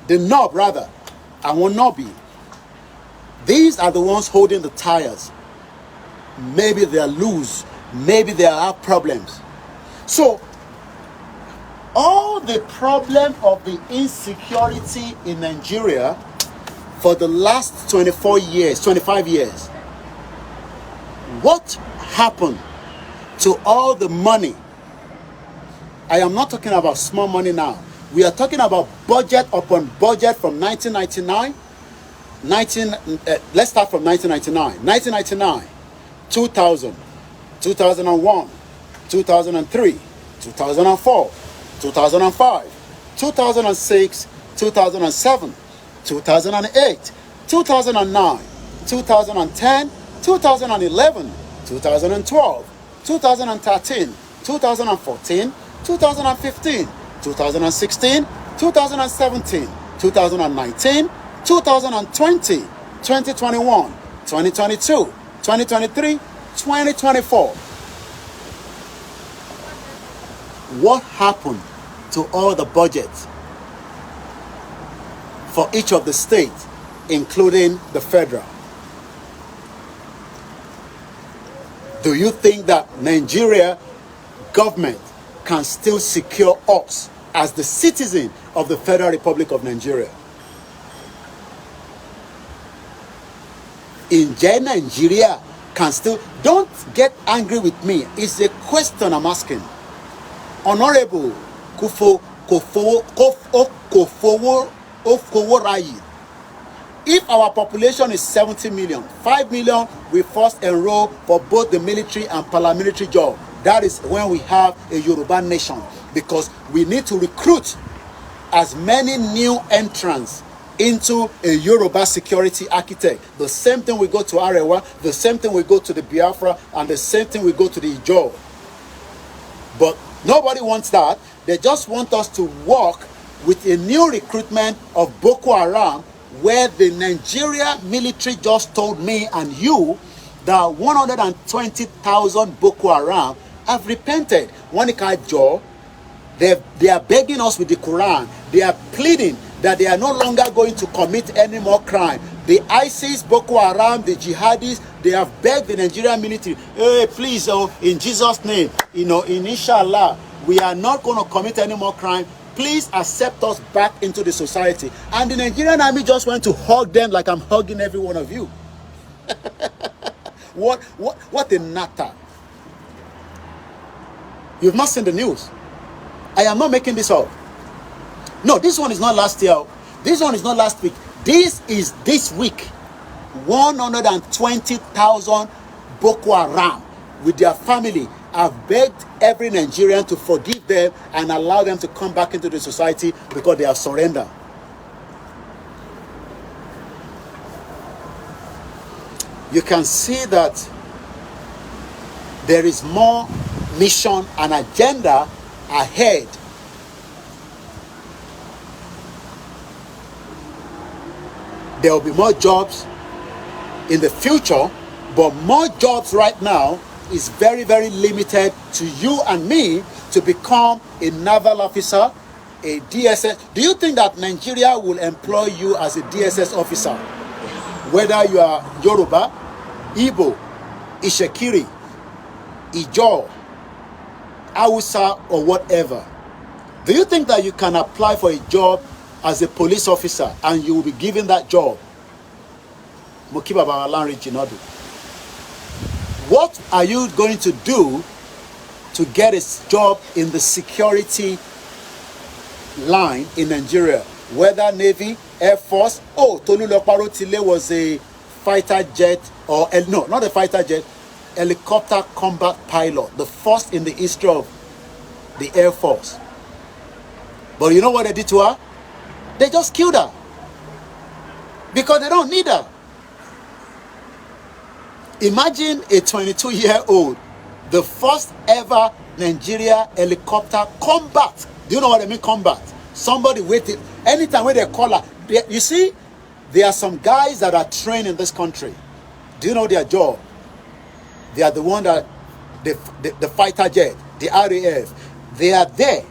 The knob rather. And one knobby. These are the ones holding the tires. Maybe they are loose. Maybe they have problems. So, all the problem of the insecurity in Nigeria for the last 25 years, what happened to all the money? I am not talking about small money now. We are talking about budget upon budget from 1999. Let's start from 1999. 1999, 2000, 2001, 2003, 2004, 2005, 2006, 2007, 2008, 2009, 2010, 2011, 2012, 2013, 2014, 2015, 2016, 2017, 2019, 2020, 2021, 2022, 2023, 2024. what happened to all the budgets for each of the states, including the federal? Do you think that Nigeria government can still secure us as the citizen of the Federal Republic of Nigeria? Ǹjẹ́ Nigeria can still... Don't get angry with me. It's a question I'm asking. Honorable Kofoworayi, if our population is 70 million, 5 million we first enroll for both the military and paramilitary job. That is when we have a Yoruba nation, because we need to recruit as many new entrants into a Yoruba security architect. The same thing we go to Arewa, the same thing we go to the Biafra, and the same thing we go to the Ijaw. But nobody wants that. They just want us to work with a new recruitment of Boko Haram, where the Nigeria military just told me and you that 120,000 Boko Haram have repented. They are begging us with the Quran. They are pleading that they are no longer going to commit any more crime. The ISIS, Boko Haram, the jihadis, they have begged the Nigerian military, hey, please, in Jesus' name, in inshallah, we are not going to commit any more crime. Please accept us back into the society. And the Nigerian army just went to hug them like I'm hugging every one of you. What a natter. You've not seen the news. I am not making this up. No, this one is not last year. This one is not last week. This is this week. 120,000 Boko Haram with their family have begged every Nigerian to forgive them and allow them to come back into the society because they have surrendered. You can see that there is more mission and agenda ahead. There will be more jobs in the future, but more jobs right now is very, very limited to you and me to become a naval officer, a DSS. Do you think that Nigeria will employ you as a DSS officer? Whether you are Yoruba, Igbo, Ishekiri, Ijaw, Hausa, or whatever. Do you think that you can apply for a job as a police officer and you will be given that job? What are you going to do to get a job in the security line in Nigeria? Whether Navy, Air Force. Oh, Tolu Loparotile was a fighter jet, or no, not a fighter jet, helicopter combat pilot, the first in the history of the Air Force. But you know what they did to her? They just killed her because they don't need her. Imagine a 22-year-old, the first ever Nigeria helicopter combat. Do you know what I mean, combat? Somebody waiting. Anytime when they call her, you see, there are some guys that are trained in this country. Do you know their job? They are the one that, the fighter jet, the RAF. They are there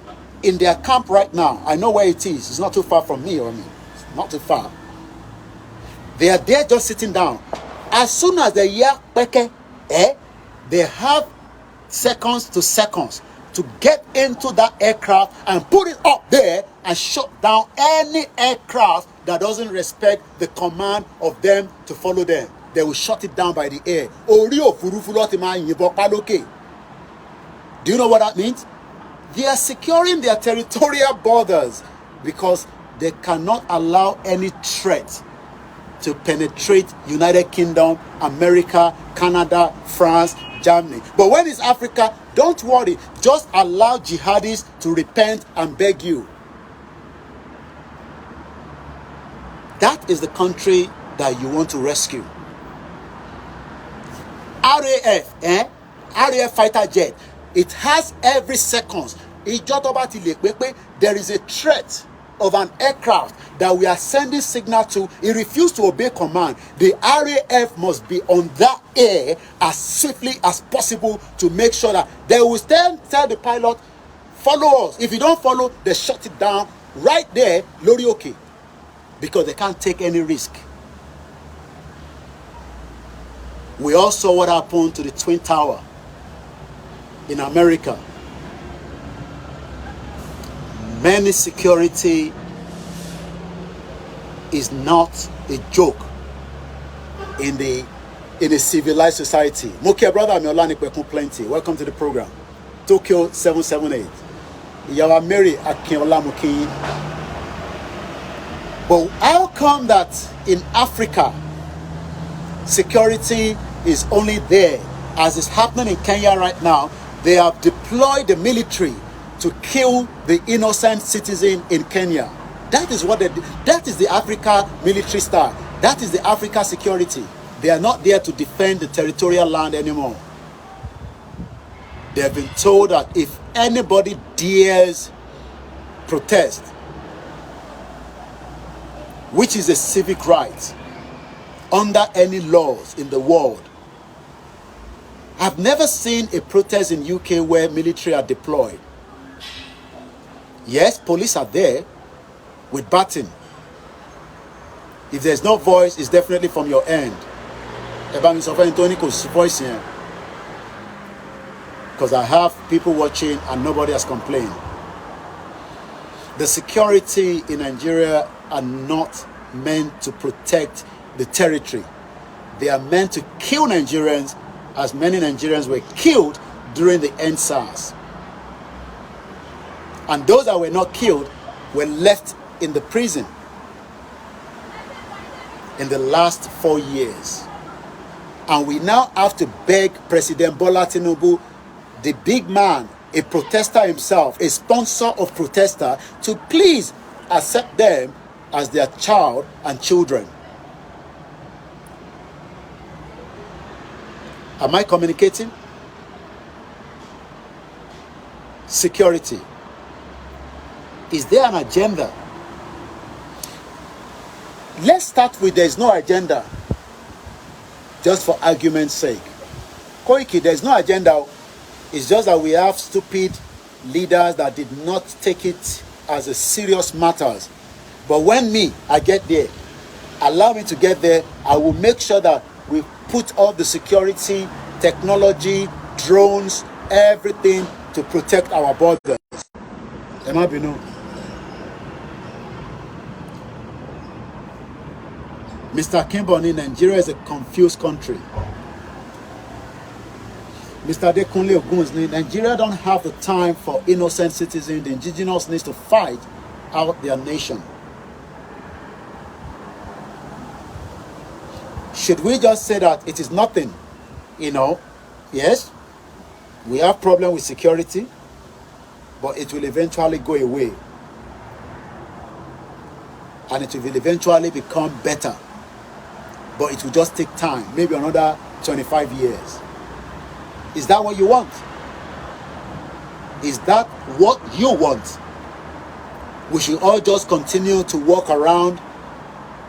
in their camp right now. I know where it is. It's not too far from me or me. It's not too far. They are there just sitting down. As soon as they hear peke, they have seconds to get into that aircraft and put it up there and shut down any aircraft that doesn't respect the command of them to follow them. They will shut it down by the air. Do you know what that means? They are securing their territorial borders because they cannot allow any threat to penetrate United Kingdom, America, Canada, France, Germany. But when it's Africa, don't worry. Just allow jihadis to repent and beg you. That is the country that you want to rescue. RAF, RAF fighter jet. It has every second. There is a threat of an aircraft that we are sending signal to. It refused to obey command. The RAF must be on that air as swiftly as possible to make sure that they will tell the pilot, Follow us. If you don't follow, they shut it down right there, lórí òkè, because they can't take any risk. We all saw what happened to the Twin Tower in America. Many security is not a joke in a civilized society. Mokia brother Miolani Kwekun plenty. Welcome to the program. Tokyo 778. Yawa Mary Akinola Mokin. But how come that in Africa security is only there, as is happening in Kenya right now? They have deployed the military to kill the innocent citizen in Kenya. That is what that is the Africa military style. That is the Africa security. They are not there to defend the territorial land anymore. They have been told that if anybody dares protest, which is a civic right under any laws in the world. I've never seen a protest in UK where military are deployed. Yes, police are there with baton. If there's no voice, it's definitely from your end. Because I have people watching and nobody has complained. The security in Nigeria are not meant to protect the territory. They are meant to kill Nigerians, as many Nigerians were killed during the EndSARS. And those that were not killed were left in the prison in the last 4 years. And we now have to beg President Bola Tinubu, the big man, a protester himself, a sponsor of protester, to please accept them as their child and children. Am I communicating? Security. Is there an agenda? Let's start with there's no agenda, just for argument's sake. Koiki, there's no agenda. It's just that we have stupid leaders that did not take it as a serious matters. But when I get there, allow me to get there, I will make sure that we put all the security, technology, drones, everything to protect our borders. Mr. Kimboni, Nigeria is a confused country. Mr. Adekunle Ogunzi, Nigeria don't have the time for innocent citizens. The indigenous needs to fight out their nation. Should we just say that it is nothing? Yes, we have problem with security, but it will eventually go away. And it will eventually become better. But it will just take time, maybe another 25 years. Is that what you want? Is that what you want? We should all just continue to walk around.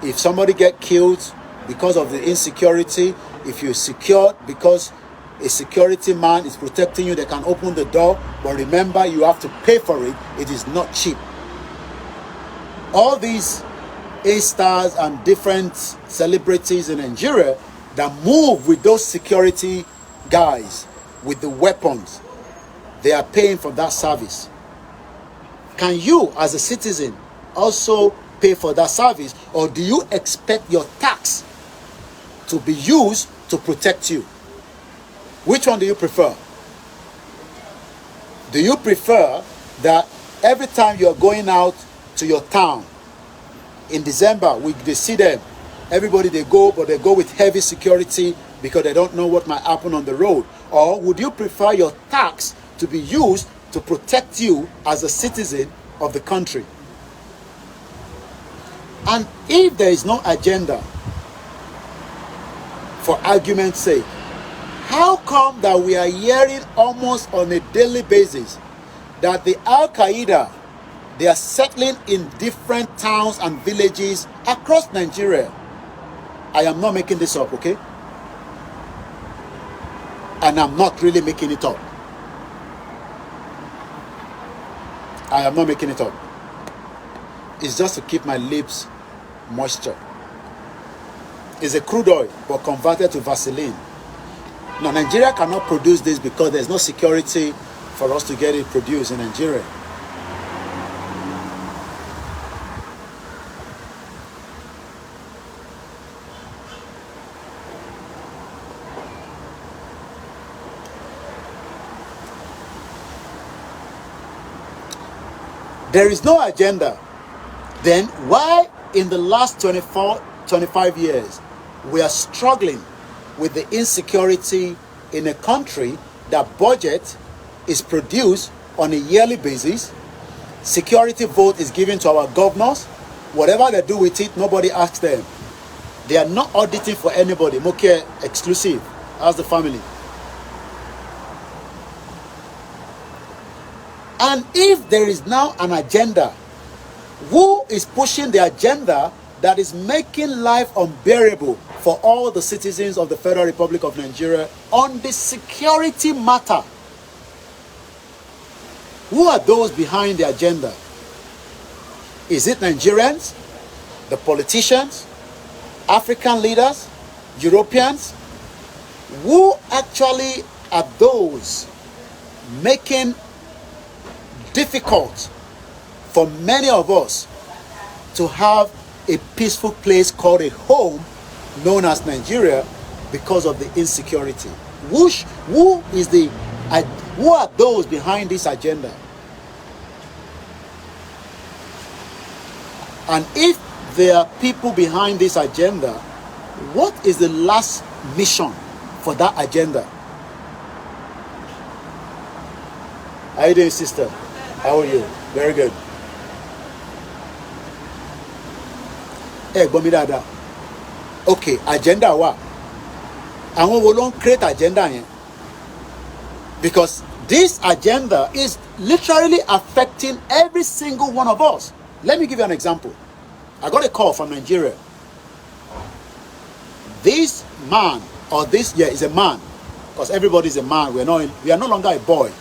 If somebody get killed because of the insecurity, if you're secured because a security man is protecting you, they can open the door. But remember, you have to pay for it. It is not cheap. All these A-stars and different celebrities in Nigeria that move with those security guys with the weapons, they are paying for that service. Can you, as a citizen, also pay for that service, or do you expect your tax to be used to protect you? Which one do you prefer? Do you prefer that every time you're going out to your town in December, they see them, everybody they go, but they go with heavy security because they don't know what might happen on the road? Or would you prefer your tax to be used to protect you as a citizen of the country? And if there is no agenda, for argument's sake, how come that we are hearing almost on a daily basis that the Al-Qaeda, they are settling in different towns and villages across Nigeria? I am not making this up, okay? And I'm not really making it up. I am not making it up. It's just to keep my lips moisture. It's a crude oil, but converted to Vaseline. Now, Nigeria cannot produce this because there's no security for us to get it produced in Nigeria. There is no agenda. Then why in the last 25 years we are struggling with the insecurity in a country that budget is produced on a yearly basis, security vote is given to our governors, whatever they do with it, nobody asks them. They are not auditing for anybody, Moke exclusive, as the family. And if there is now an agenda, who is pushing the agenda that is making life unbearable for all the citizens of the Federal Republic of Nigeria on the security matter? Who are those behind the agenda? Is it Nigerians, the politicians, African leaders, Europeans? Who actually are those making difficult for many of us to have a peaceful place called a home known as Nigeria because of the insecurity? Who are those behind this agenda? And if there are people behind this agenda, what is the last mission for that agenda? How are you doing, sister? How are you? Very good. Hey, Bomidada. Okay, agenda wa. And we will not create agenda here. Because this agenda is literally affecting every single one of us. Let me give you an example. I got a call from Nigeria. This man, or this, yeah, is a man. Because everybody is a man. We are no longer a boy.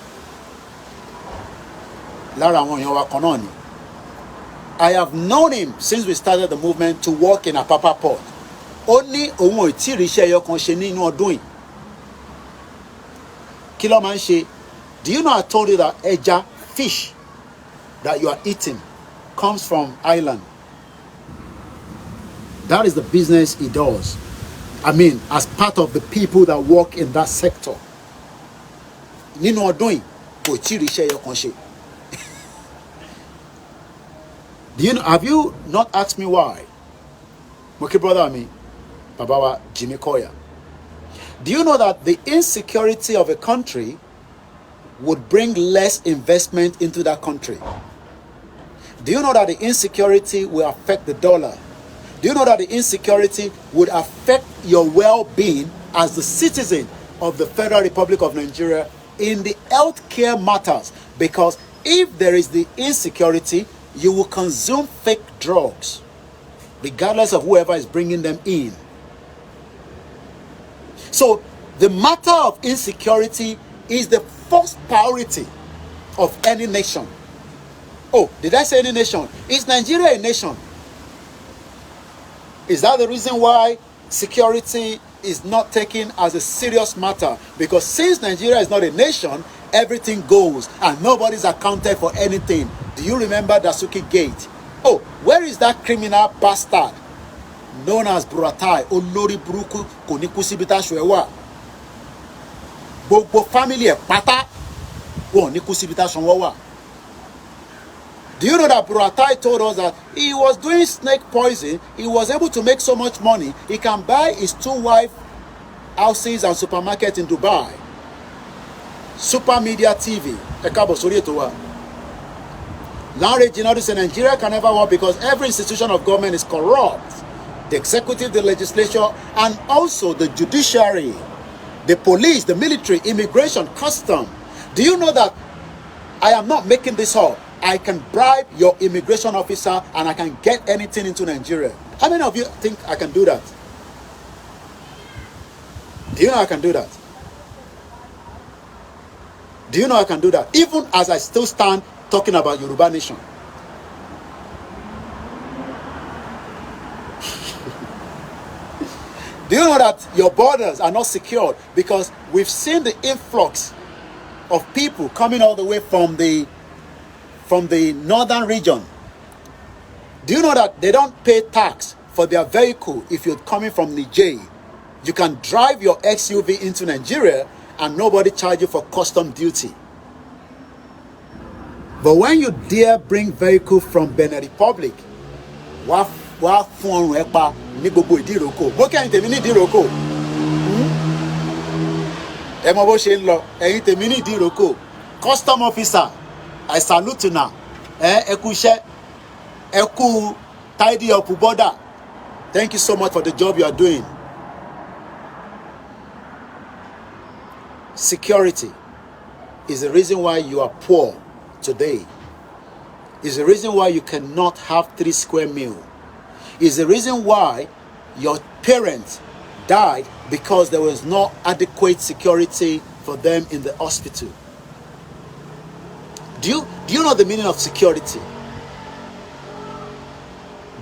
I have known him since we started the movement to work in Apapa Port. Only Kilo Manche, do you know I told you that eja, fish that you are eating comes from Ireland? That is the business he does. I mean, as part of the people that work in that sector. You know what doing? Do you know, have you not asked me why? Moki brother me, Babawa Jimmy Koya. Do you know that the insecurity of a country would bring less investment into that country? Do you know that the insecurity will affect the dollar? Do you know that the insecurity would affect your well-being as the citizen of the Federal Republic of Nigeria in the healthcare matters? Because if there is the insecurity, you will consume fake drugs, regardless of whoever is bringing them in. So the matter of insecurity is the first priority of any nation. Oh, did I say any nation? Is Nigeria a nation? Is that the reason why security is not taken as a serious matter? Because since Nigeria is not a nation, everything goes and nobody's accounted for anything. Do you remember Dasuki Gate? Oh, where is that criminal bastard known as Buratai Olori Buruku Konikusibita Shwewa? Bobo family pata Konikusibita Shwewa. Do you know that Buratai told us that he was doing snake poison? He was able to make so much money, he can buy his 2 wife houses and supermarket in Dubai. Super Media TV. Ekabo Sorietowa. Larry Ginodis in Nigeria can never work because every institution of government is corrupt. The executive, the legislature, and also the judiciary, the police, the military, immigration, custom. Do you know that I am not making this up? I can bribe your immigration officer and I can get anything into Nigeria. How many of you think I can do that? Do you know I can do that? Do you know I can do that? Even as I still stand talking about Yoruba nation. Do you know that your borders are not secured because we've seen the influx of people coming all the way from the northern region? Do you know that they don't pay tax for their vehicle if you're coming from Niger? You can drive your XUV into Nigeria and nobody charge you for custom duty. But when you dare bring vehicle from Benin Republic, wá fún ọrùn ẹ pa ní gbogbo ìdíròkò. Bó kẹ́yìn tèmi ní ìdíròkò. Ẹ mọ bó ṣe ń lọ. Ẹ̀yin tèmi ní ìdíròkò. Custom officer, I salute you now. Ẹ kú iṣẹ́. Ẹ kú tidy up border. Thank you so much for the job you are doing. Security is the reason why you are poor today. Is the reason why you cannot have 3 square meals. Is the reason why your parents died because there was no adequate security for them in the hospital. Do you know the meaning of security?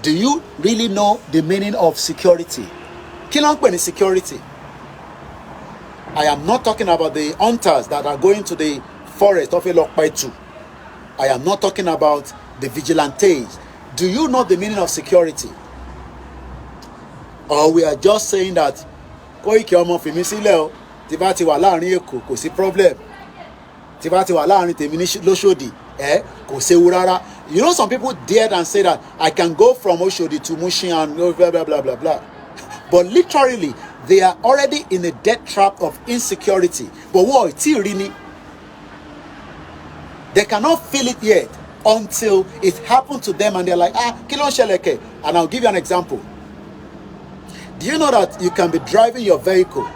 Do you really know the meaning of security? Kí ló ń pè ní security? I am not talking about the hunters that are going to the forest of Elokpaitu. I am not talking about the vigilantes. Do you know the meaning of security? Or we are just saying that Koiki ọmọ fèmí sílẹ̀ o, tí bá ti wà láàrin Èkó kò sí problem. Tí bá ti wà láàrin tèmi ní Lóṣòdì, kò séwu rárá. You know, some people dared and say that I can go from Oshodi to Mushin and blah blah blah blah blah. But literally, they are already in a death trap of insecurity. But what really? They cannot feel it yet until it happened to them and they're like, kí ló ń ṣẹlẹ̀ kẹ̀? And I'll give you an example. Do you know that you can be driving your vehicle,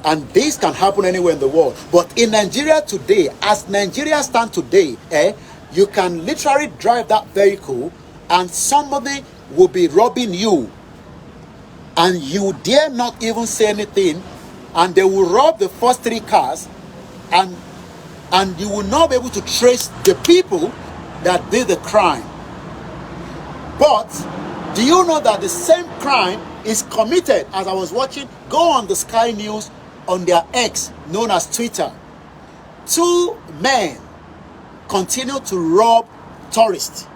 and this can happen anywhere in the world. But in Nigeria today, as Nigeria stands today, you can literally drive that vehicle and somebody will be robbing you. And you dare not even say anything. And they will rob the first 3 cars. And you will not be able to trace the people that did the crime. But do you know that the same crime is committed, as I was watching, go on the Sky News on their X, known as Twitter. 2 men continue to rob tourists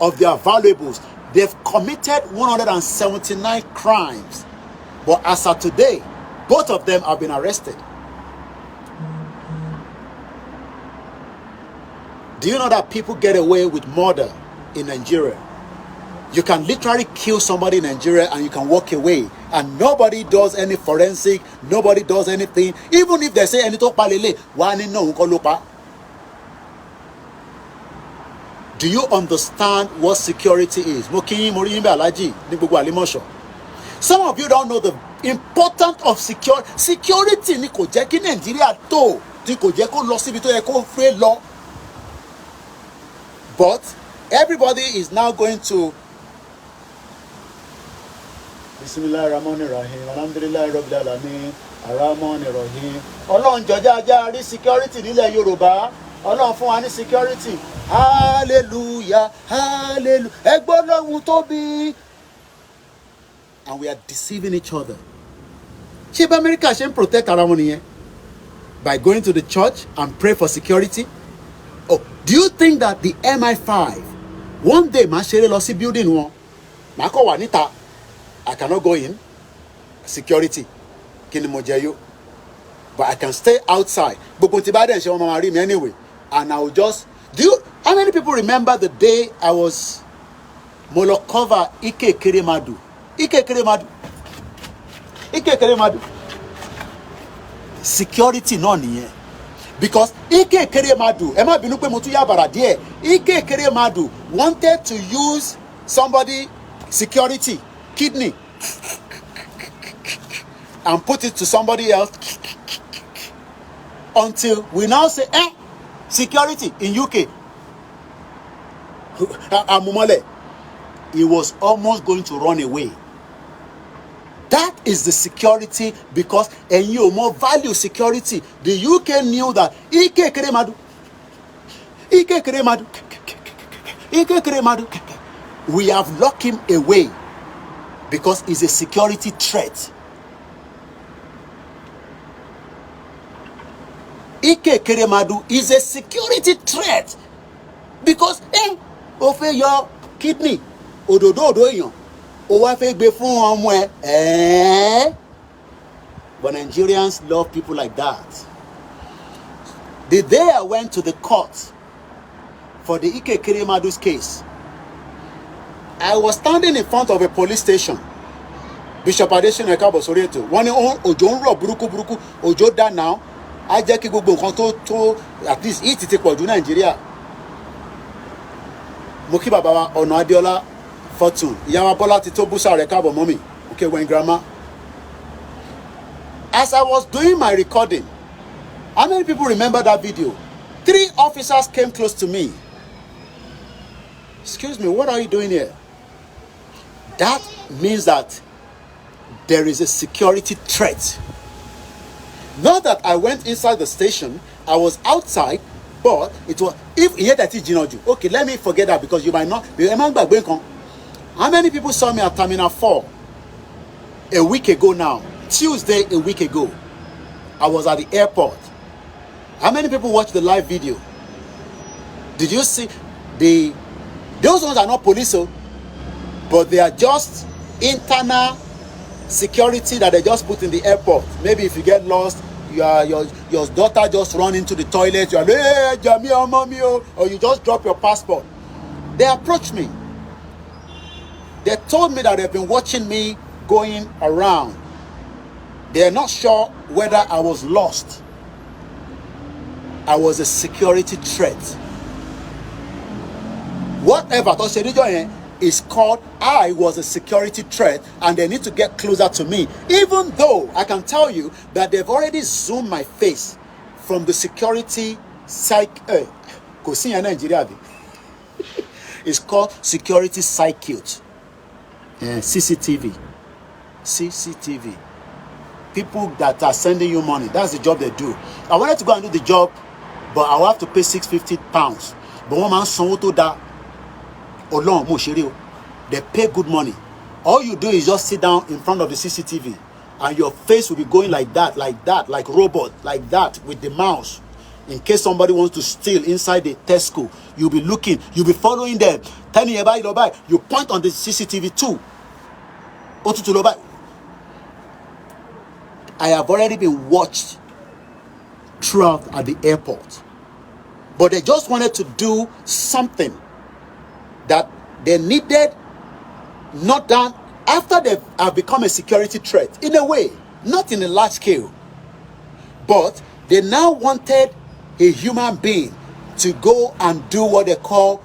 of their valuables. They've committed 179 crimes. But as of today, both of them have been arrested. Do you know that people get away with murder in Nigeria? You can literally kill somebody in Nigeria and you can walk away. And nobody does any forensic, nobody does anything. Even if they say, do you understand what security is? Some of you don't know the importance of security. Security ni kò jẹ́ kí Nigeria tó, tí kò jẹ́ kó lọ síbi tó yẹ kó fẹ́ lọ. But everybody is now going to Bismillahirrahmanirrahim. Alhamdulillahi Rabbil Alamin. Arrahmanirrahim. Ọlọ́run jọ̀ọ́ jẹ́ rí security nílẹ̀ Yorùbá. Ọlọ́run fún wa ní security. Hallelujah. Hallelujah. Ẹ gbọ́ Ọlọ́run tóbi. And we are deceiving each other. Ṣé bá America ṣe ń protect ara wọn nìyẹn? By going to the church and pray for security? Oh, do you think that the MI5 one day máa ṣeré lọ sí building wọn? Màá kọ̀ wà níta. I cannot go in. Security. Kí ni mo jẹ yó? But I can stay outside. Gbogbo tí bá dẹ̀ ṣe wọn máa rí mi anyway. And I will just... How many people remember the day I was Molokova Ike Keremadu? Ike Keremadu. Ike Keremadu. Security náà nìyẹn. Because Ike Keremadu, ẹ má bínú pé mo tún yá bàrà díẹ̀. Ike Keremadu wanted to use somebody security kidney and put it to somebody else until we now say, security in UK. Amumole. He was almost going to run away. That is the security, because and you more value security. The UK knew that Ike Keremadu. We have locked him away because he's a security threat. Ike Keremadu is a security threat because ofe your kidney ododo odoyan o wa fe gbe fun omo but Nigerians love people like that. The day I went to the court for the Ike Keremadu's case, I was standing in front of a police station. Bishop Adesina Ekabo Soreto wọ́n ní òjò ń rọ̀ burúkú òjò dá now á jẹ́ kí gbogbo nǹkan tó at least it ti pọ̀ jù Nàìjíríà. Mo kí bàbá wa Ọ̀nà Adéọlá Fortune ìyá wa Bọ́lá ti tó búṣà rẹ̀ káàbọ̀ mọ́mì okay when grandma. As I was doing my recording, how many people remember that video? 3 officers came close to me. Excuse me, what are you doing here? That means that there is a security threat. Not that I went inside the station, I was outside, but it was, if here that is Jinoju, okay, let me forget that because you might not. How many people saw me at Terminal 4 a week ago now? Tuesday, a week ago. I was at the airport. How many people watched the live video? Did you see those ones are not police, but they are just internal security that they just put in the airport. Maybe if you get lost, your daughter just run into the toilet, you are hey, Jamia, mommy, or you just drop your passport. They approached me. They told me that they've been watching me going around. They're not sure whether I was lost. I was a security threat. Whatever is called I was a security threat, and they need to get closer to me. Even though I can tell you that they've already zoomed my face from the security it's called security circuit. CCTV. People that are sending you money, that's the job they do. I wanted to go and do the job, but I will have to pay £650. But one man son to that they pay good money. All you do is just sit down in front of the CCTV and your face will be going like that, like robot, like that with the mouse. In case somebody wants to steal inside the Tesco, you'll be looking, you'll be following them. You point on the CCTV too. I have already been watched throughout at the airport. But they just wanted to do something that they needed, not done after they have become a security threat. In a way, not in a large scale. But they now wanted a human being to go and do what they call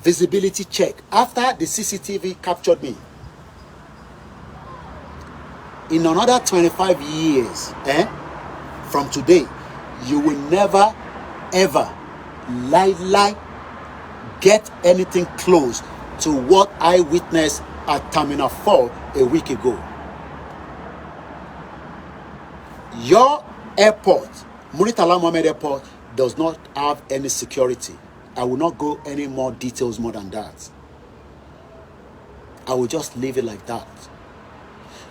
visibility check after the CCTV captured me. In another 25 years, from today, you will never, ever get anything close to what I witnessed at Terminal 4 a week ago. Your airport, Muritala Mohammed Airport, does not have any security. I will not go any more details more than that. I will just leave it like that.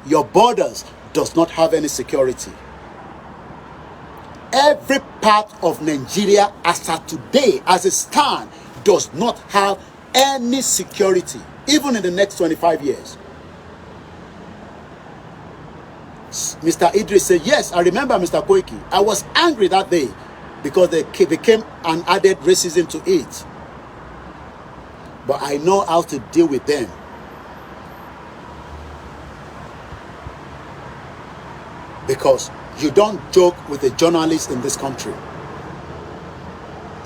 Your borders does not have any security. Every part of Nigeria as of today, as it stands, does not have any security, even in the next 25 years. Mr. Idris said, yes, I remember Mr. Koiki. I was angry that day because they became an added racism to it. But I know how to deal with them. Because you don't joke with the journalists in this country.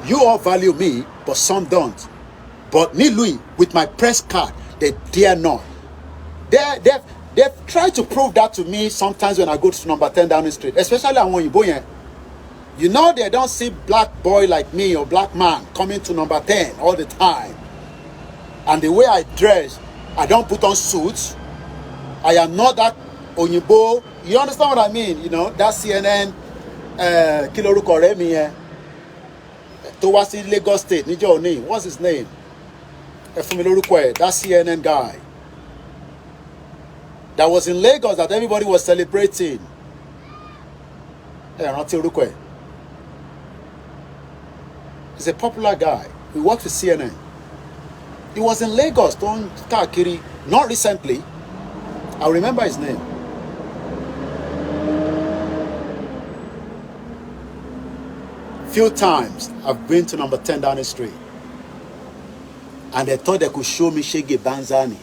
You all value me, but some don't. But me, Louis, with my press card, they dare not. They've tried to prove that to me sometimes when I go to number 10 Downing Street, especially when you go here. You know they don't see black boy like me or black man coming to number 10 all the time. And the way I dress, I don't put on suits. I am not that Onyibo. You understand what I mean? You know, that CNN, Kiloru Koremi. tó wá sí Lagos State níjọ́ òní, what's his name? Ẹ fún mi lórúkọ ẹ̀, that CNN guy that was in Lagos that everybody was celebrating. Ẹ rántí orúkọ ẹ̀. He's a popular guy. He works with CNN. He was in Lagos, don't káàkiri, not recently. I remember his name. Few times I've been to number 10 Downing Street, and they thought they could show me Shege Banzani.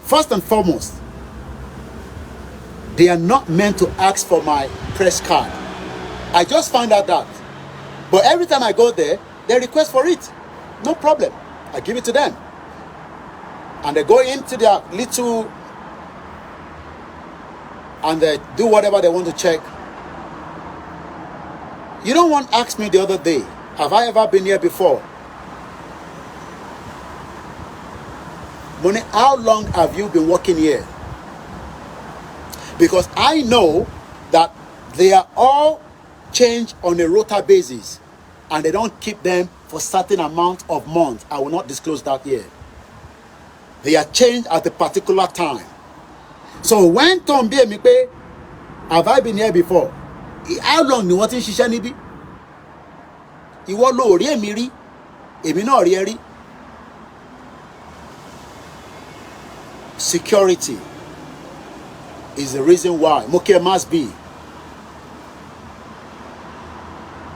First and foremost, they are not meant to ask for my press card. I just found out that. But every time I go there, they request for it. No problem. I give it to them. And they go into their little, and they do whatever they want to check. You don't want to ask me the other day, have I ever been here before? Money, how long have you been working here? Because I know that they are all changed on a rota basis, and they don't keep them for certain amount of months. I will not disclose that here. They are changed at a particular time. So when Tom B me pay, have I been here before? How long ni wọ́n ti ń ṣiṣẹ́ níbí? Ìwọ ló rí èmi rí, èmi náà rí ẹ rí. Security is the reason why. Moke must be.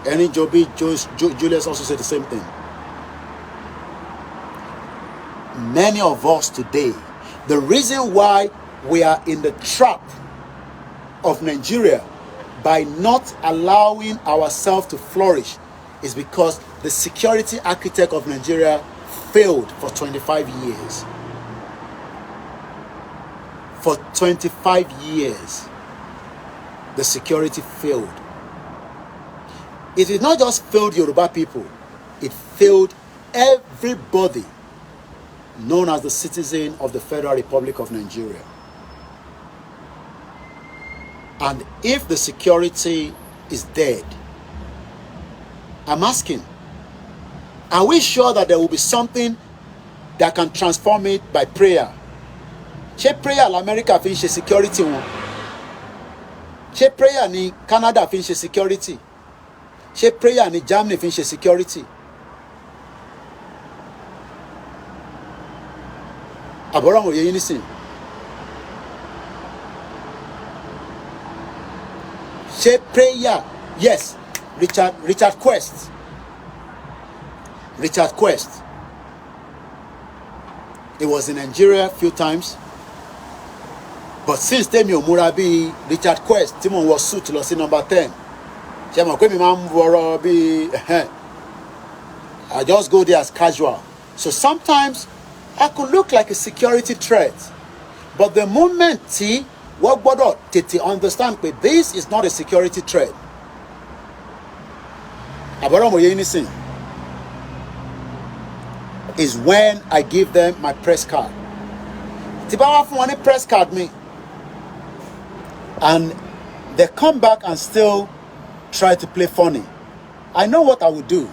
Any Joby, Julius also said the same thing. Many of us today, the reason why we are in the trap of Nigeria by not allowing ourselves to flourish is because the security architect of Nigeria failed for 25 years. For 25 years, the security failed. It did not just fail Yoruba people, it failed everybody known as the citizen of the Federal Republic of Nigeria. And if the security is dead, I'm asking, are we sure that there will be something that can transform it by prayer? Ṣé prayer l'America fi ń ṣe security wọn? Ṣé prayer ni Canada fi ń ṣe security? Ṣé prayer ni Germany fi ń ṣe security? Àbọ̀rọ̀ àwọn òye yín nísìn. Ṣé prayer? Yes, Richard Quest. Richard Quest. He was in Nigeria a few times. But since Temi Omurabi, Richard Quest, Timon was suit to see number 10. I just go there as casual. So sometimes I could look like a security threat. But the moment what bodo tete understand that this is not a security threat. Is when I give them my press card. Tibawa for one press card me. And they come back and still try to play funny. I know what I would do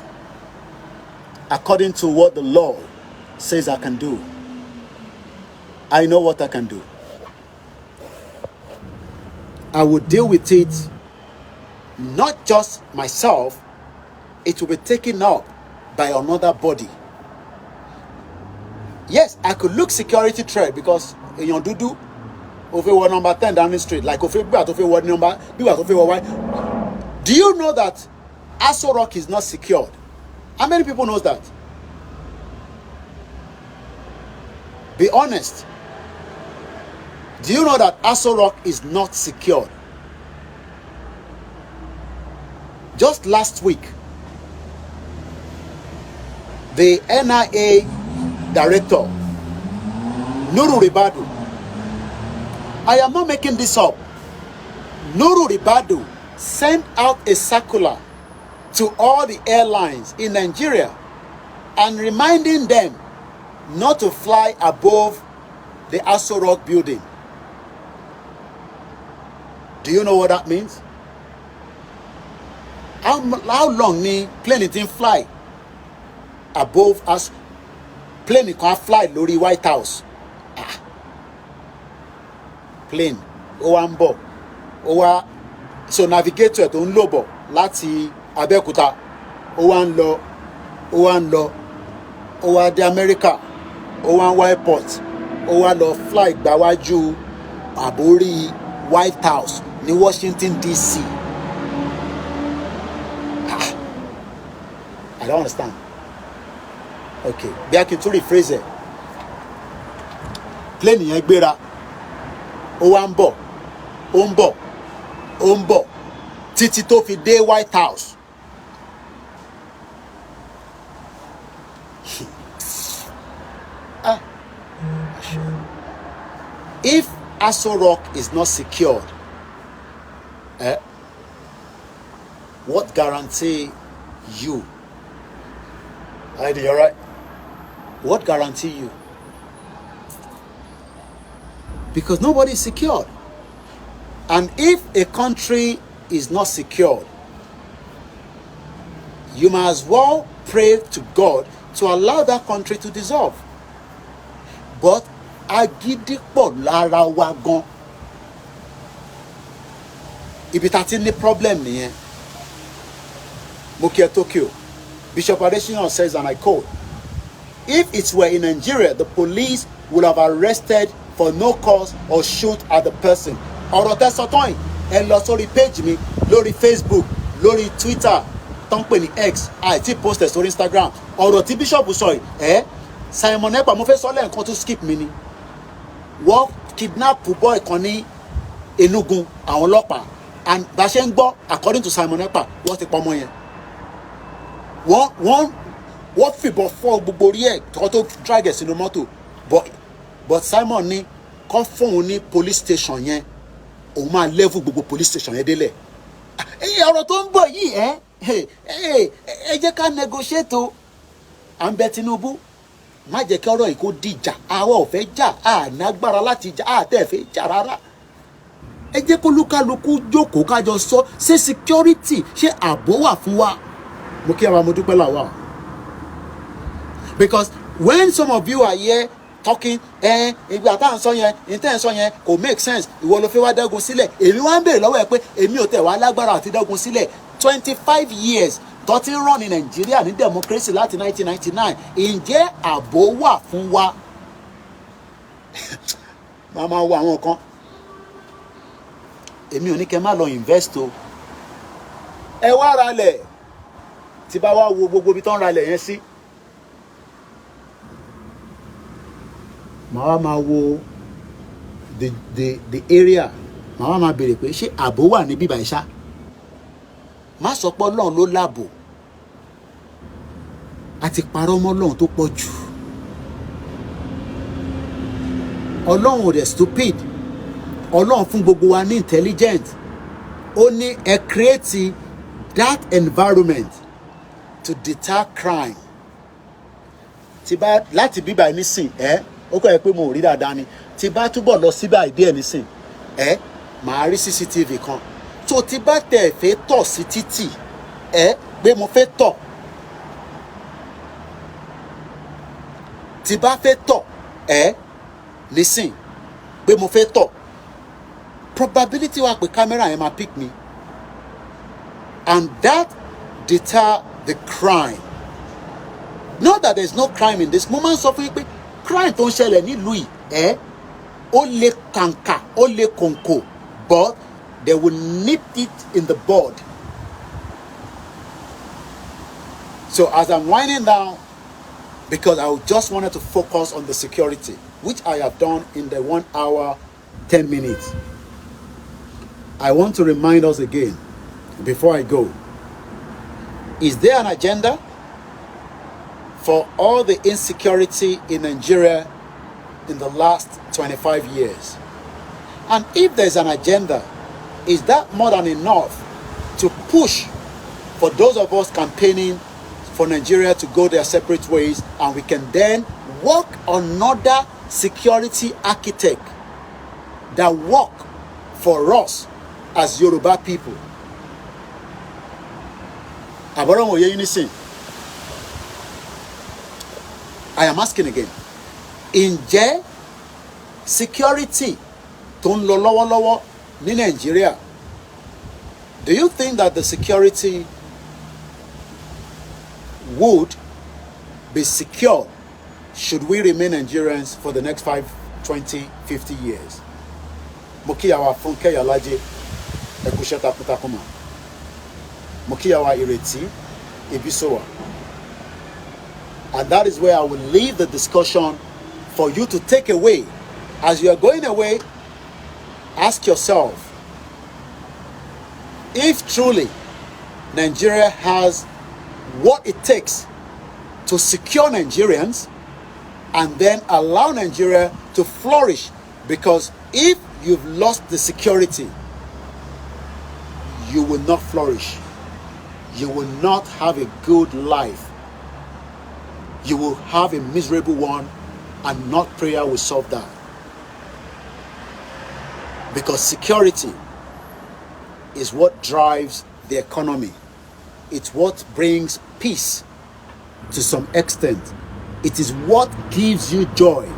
according to what the law says I can do. I know what I can do. I would deal with it, not just myself, it will be taken up by another body. Yes, I could look security threat because in your dudu, over number 10 down the street, like over what number, do you know that Aso Rock is not secured? How many people knows that? Be honest. Do you know that Aso Rock is not secured? Just last week, the NIA director, Nuru Ribadu, I am not making this up. Nuru Ribadu sent out a circular to all the airlines in Nigeria and reminding them not to fly above the Aso Rock building. Do you know what that means? how long ni plane tin fly above us? Plane kan fly lórí White House. Plane ó wá ń bọ̀, ó wá, so navigator tó ń lò bọ̀ láti Abẹ́òkúta ó wá ń lọ, ó wá ń lọ, ó wá dé America, ó wá ń wá airport, ó wá lọ fly gbáwájú àbórí White House ní Washington DC. I don't understand. Okay, bí a kì í tún rephrase ẹ̀. Plane yẹn gbéra, ó wá ń bọ̀, ó ń bọ̀, ó ń bọ̀ títí tó fi dé White House. If Aso Rock is not secured, what guarantee you? Heidi, all right? What guarantee you? Because nobody is secured. And if a country is not secured, you might as well pray to God to allow that country to dissolve. But agídí pọ̀ lára wa gan. Ibi tá ti ní problem nìyẹn. Mo kí ẹ Tokyo. Bishop Adesina says, and I quote, if it were in Nigeria, the police would have arrested for no cause or shoot at the person. Ọ̀rọ̀ tẹ́ sọ tán yìí, ẹ lọ sórí page mi, lórí Facebook, lórí Twitter, tó ń pè ní X, àti post sórí Instagram. Ọ̀rọ̀ tí Bishop sọ yìí, Simon Ekpa, mo fẹ́ sọ lẹ́ẹ̀kan tó skip mi ni. Wọ́n kidnap boy kan ní Enugu, àwọn ọlọ́pàá, and bá ṣe ń gbọ́, according to Simon Ekpa, wọ́n ti pa ọmọ yẹn. Wọ́n fìbọn fọ́ gbogbo orí ẹ̀ tó drag ẹ̀ sínú mọ́tò. But Simon ní kọ́ fóun ní police station yẹn, òun máa level gbogbo police station yẹn délẹ̀. Ọ̀rọ̀ tó ń bọ̀ yìí, ẹ jẹ́ ká negotiate o. À ń bẹ Tinubu, má jẹ́ kí ọ̀rọ̀ yìí kó dìjà. Àwa ò fẹ́ jà, a ní agbára láti jà, a tẹ̀ fẹ́ jà rárá. Ẹ jẹ́ kó lúkálukú jókòó kájọ sọ, ṣé security, ṣé ààbò wà fún wa? Mo kí àwọn amódúpẹ́ làwà. Because when some of you are here talking, ìgbà tá à ń sọ yẹn, ìtẹ́ ń sọ yẹn kò make sense, ìwọ ló fẹ́ wá dẹ́gun sílẹ̀. Èmi wá ń bèèrè lọ́wọ́ ẹ pé èmi ò tẹ̀ wá lágbára àti dẹ́gun sílẹ̀. 25 years tó ti ń run ní Nàìjíríà ní democracy láti 1999. Ǹjẹ́ ààbò wà fún wa? Màmá wo àwọn kan. Èmi ò ní kẹ́ má lọ invest o. Ẹ wá ralẹ̀. Tí bá wá wo gbogbo ibi tó ń ralẹ̀ yẹn sí. Màá máa wo the area. Màá máa béèrè pé ṣé ààbò wà ní bíbá ìṣá? Má sọ pé Ọlọ́run ló láàbò. A ti parọ́ mọ́ Ọlọ́run tó pọ̀ jù. Ọlọ́run ò dẹ̀ stupid. Ọlọ́run fún gbogbo wa ní intelligent. Ó ní ẹ create that environment to deter crime. Tí bá láti bíbá nísìn, ó kọ́ ẹ pé mo rí dáadáa ni. Tí bá túbọ̀ lọ síbà ìdí ẹ̀ nísìn, màá rí CCTV kan. So tí bá tẹ̀ fẹ́ tọ̀ sí títì, pé mo fẹ́ tọ̀. Tí bá fẹ́ tọ̀, nísìn, pé mo fẹ́ tọ̀. Probability wà pé camera yẹn máa pick me. And that deter the crime. Not that there's no crime in this moment. Sọ fún yín pé crime tó ń ṣẹlẹ̀ nílùú yìí, ó lè kàǹkà, ó lè kòǹkò, but they will nip it in the bud. So as I'm winding down, because I just wanted to focus on the security, which I have done in the 1 hour, 10 minutes. I want to remind us again, before I go, is there an agenda for all the insecurity in Nigeria in the last 25 years? And if there's an agenda, is that more than enough to push for those of us campaigning for Nigeria to go their separate ways, and we can then work on another security architect that work for us as Yoruba people? Àbọ̀rọ̀ wọn ò yé yín nísìn. I am asking again. Ǹjẹ́ security tó ń lọ lọ́wọ́lọ́wọ́ ní Nàìjíríà, do you think that the security would be secure should we remain Nigerians for the next 5, 20, 50 years? Mo kí àwa Fúnkẹ́ Yàlájé, ẹ kú iṣẹ́ takuntakun mà. Mo kí àwa Ìrètí Ìbísọ̀wà. And that is where I will leave the discussion for you to take away. As you are going away, ask yourself, if truly Nigeria has what it takes to secure Nigerians and then allow Nigeria to flourish, because if you've lost the security, you will not flourish. You will not have a good life. You will have a miserable one, and not prayer will solve that. Because security is what drives the economy. It's what brings peace to some extent. It is what gives you joy.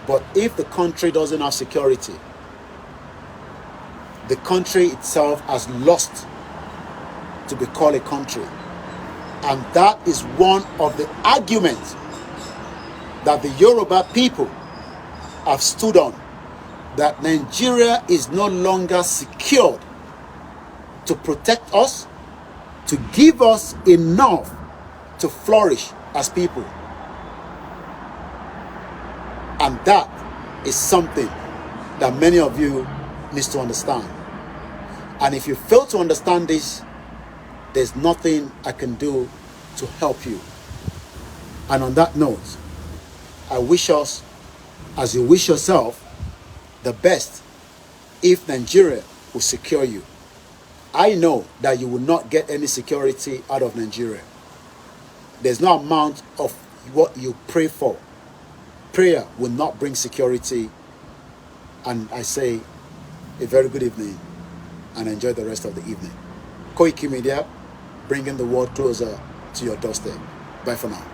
But if the country doesn't have security, the country itself has lost to be called a country. And that is one of the arguments that the Yoruba people have stood on, that Nigeria is no longer secured to protect us, to give us enough to flourish as people. And that is something that many of you need to understand. And if you fail to understand this, there's nothing I can do to help you. And on that note, I wish us, as you wish yourself, the best if Nigeria will secure you. I know that you will not get any security out of Nigeria. There's no amount of what you pray for. Prayer will not bring security. And I say a very good evening and enjoy the rest of the evening. Koikimedia, bringing the world closer to your doorstep. Bye for now.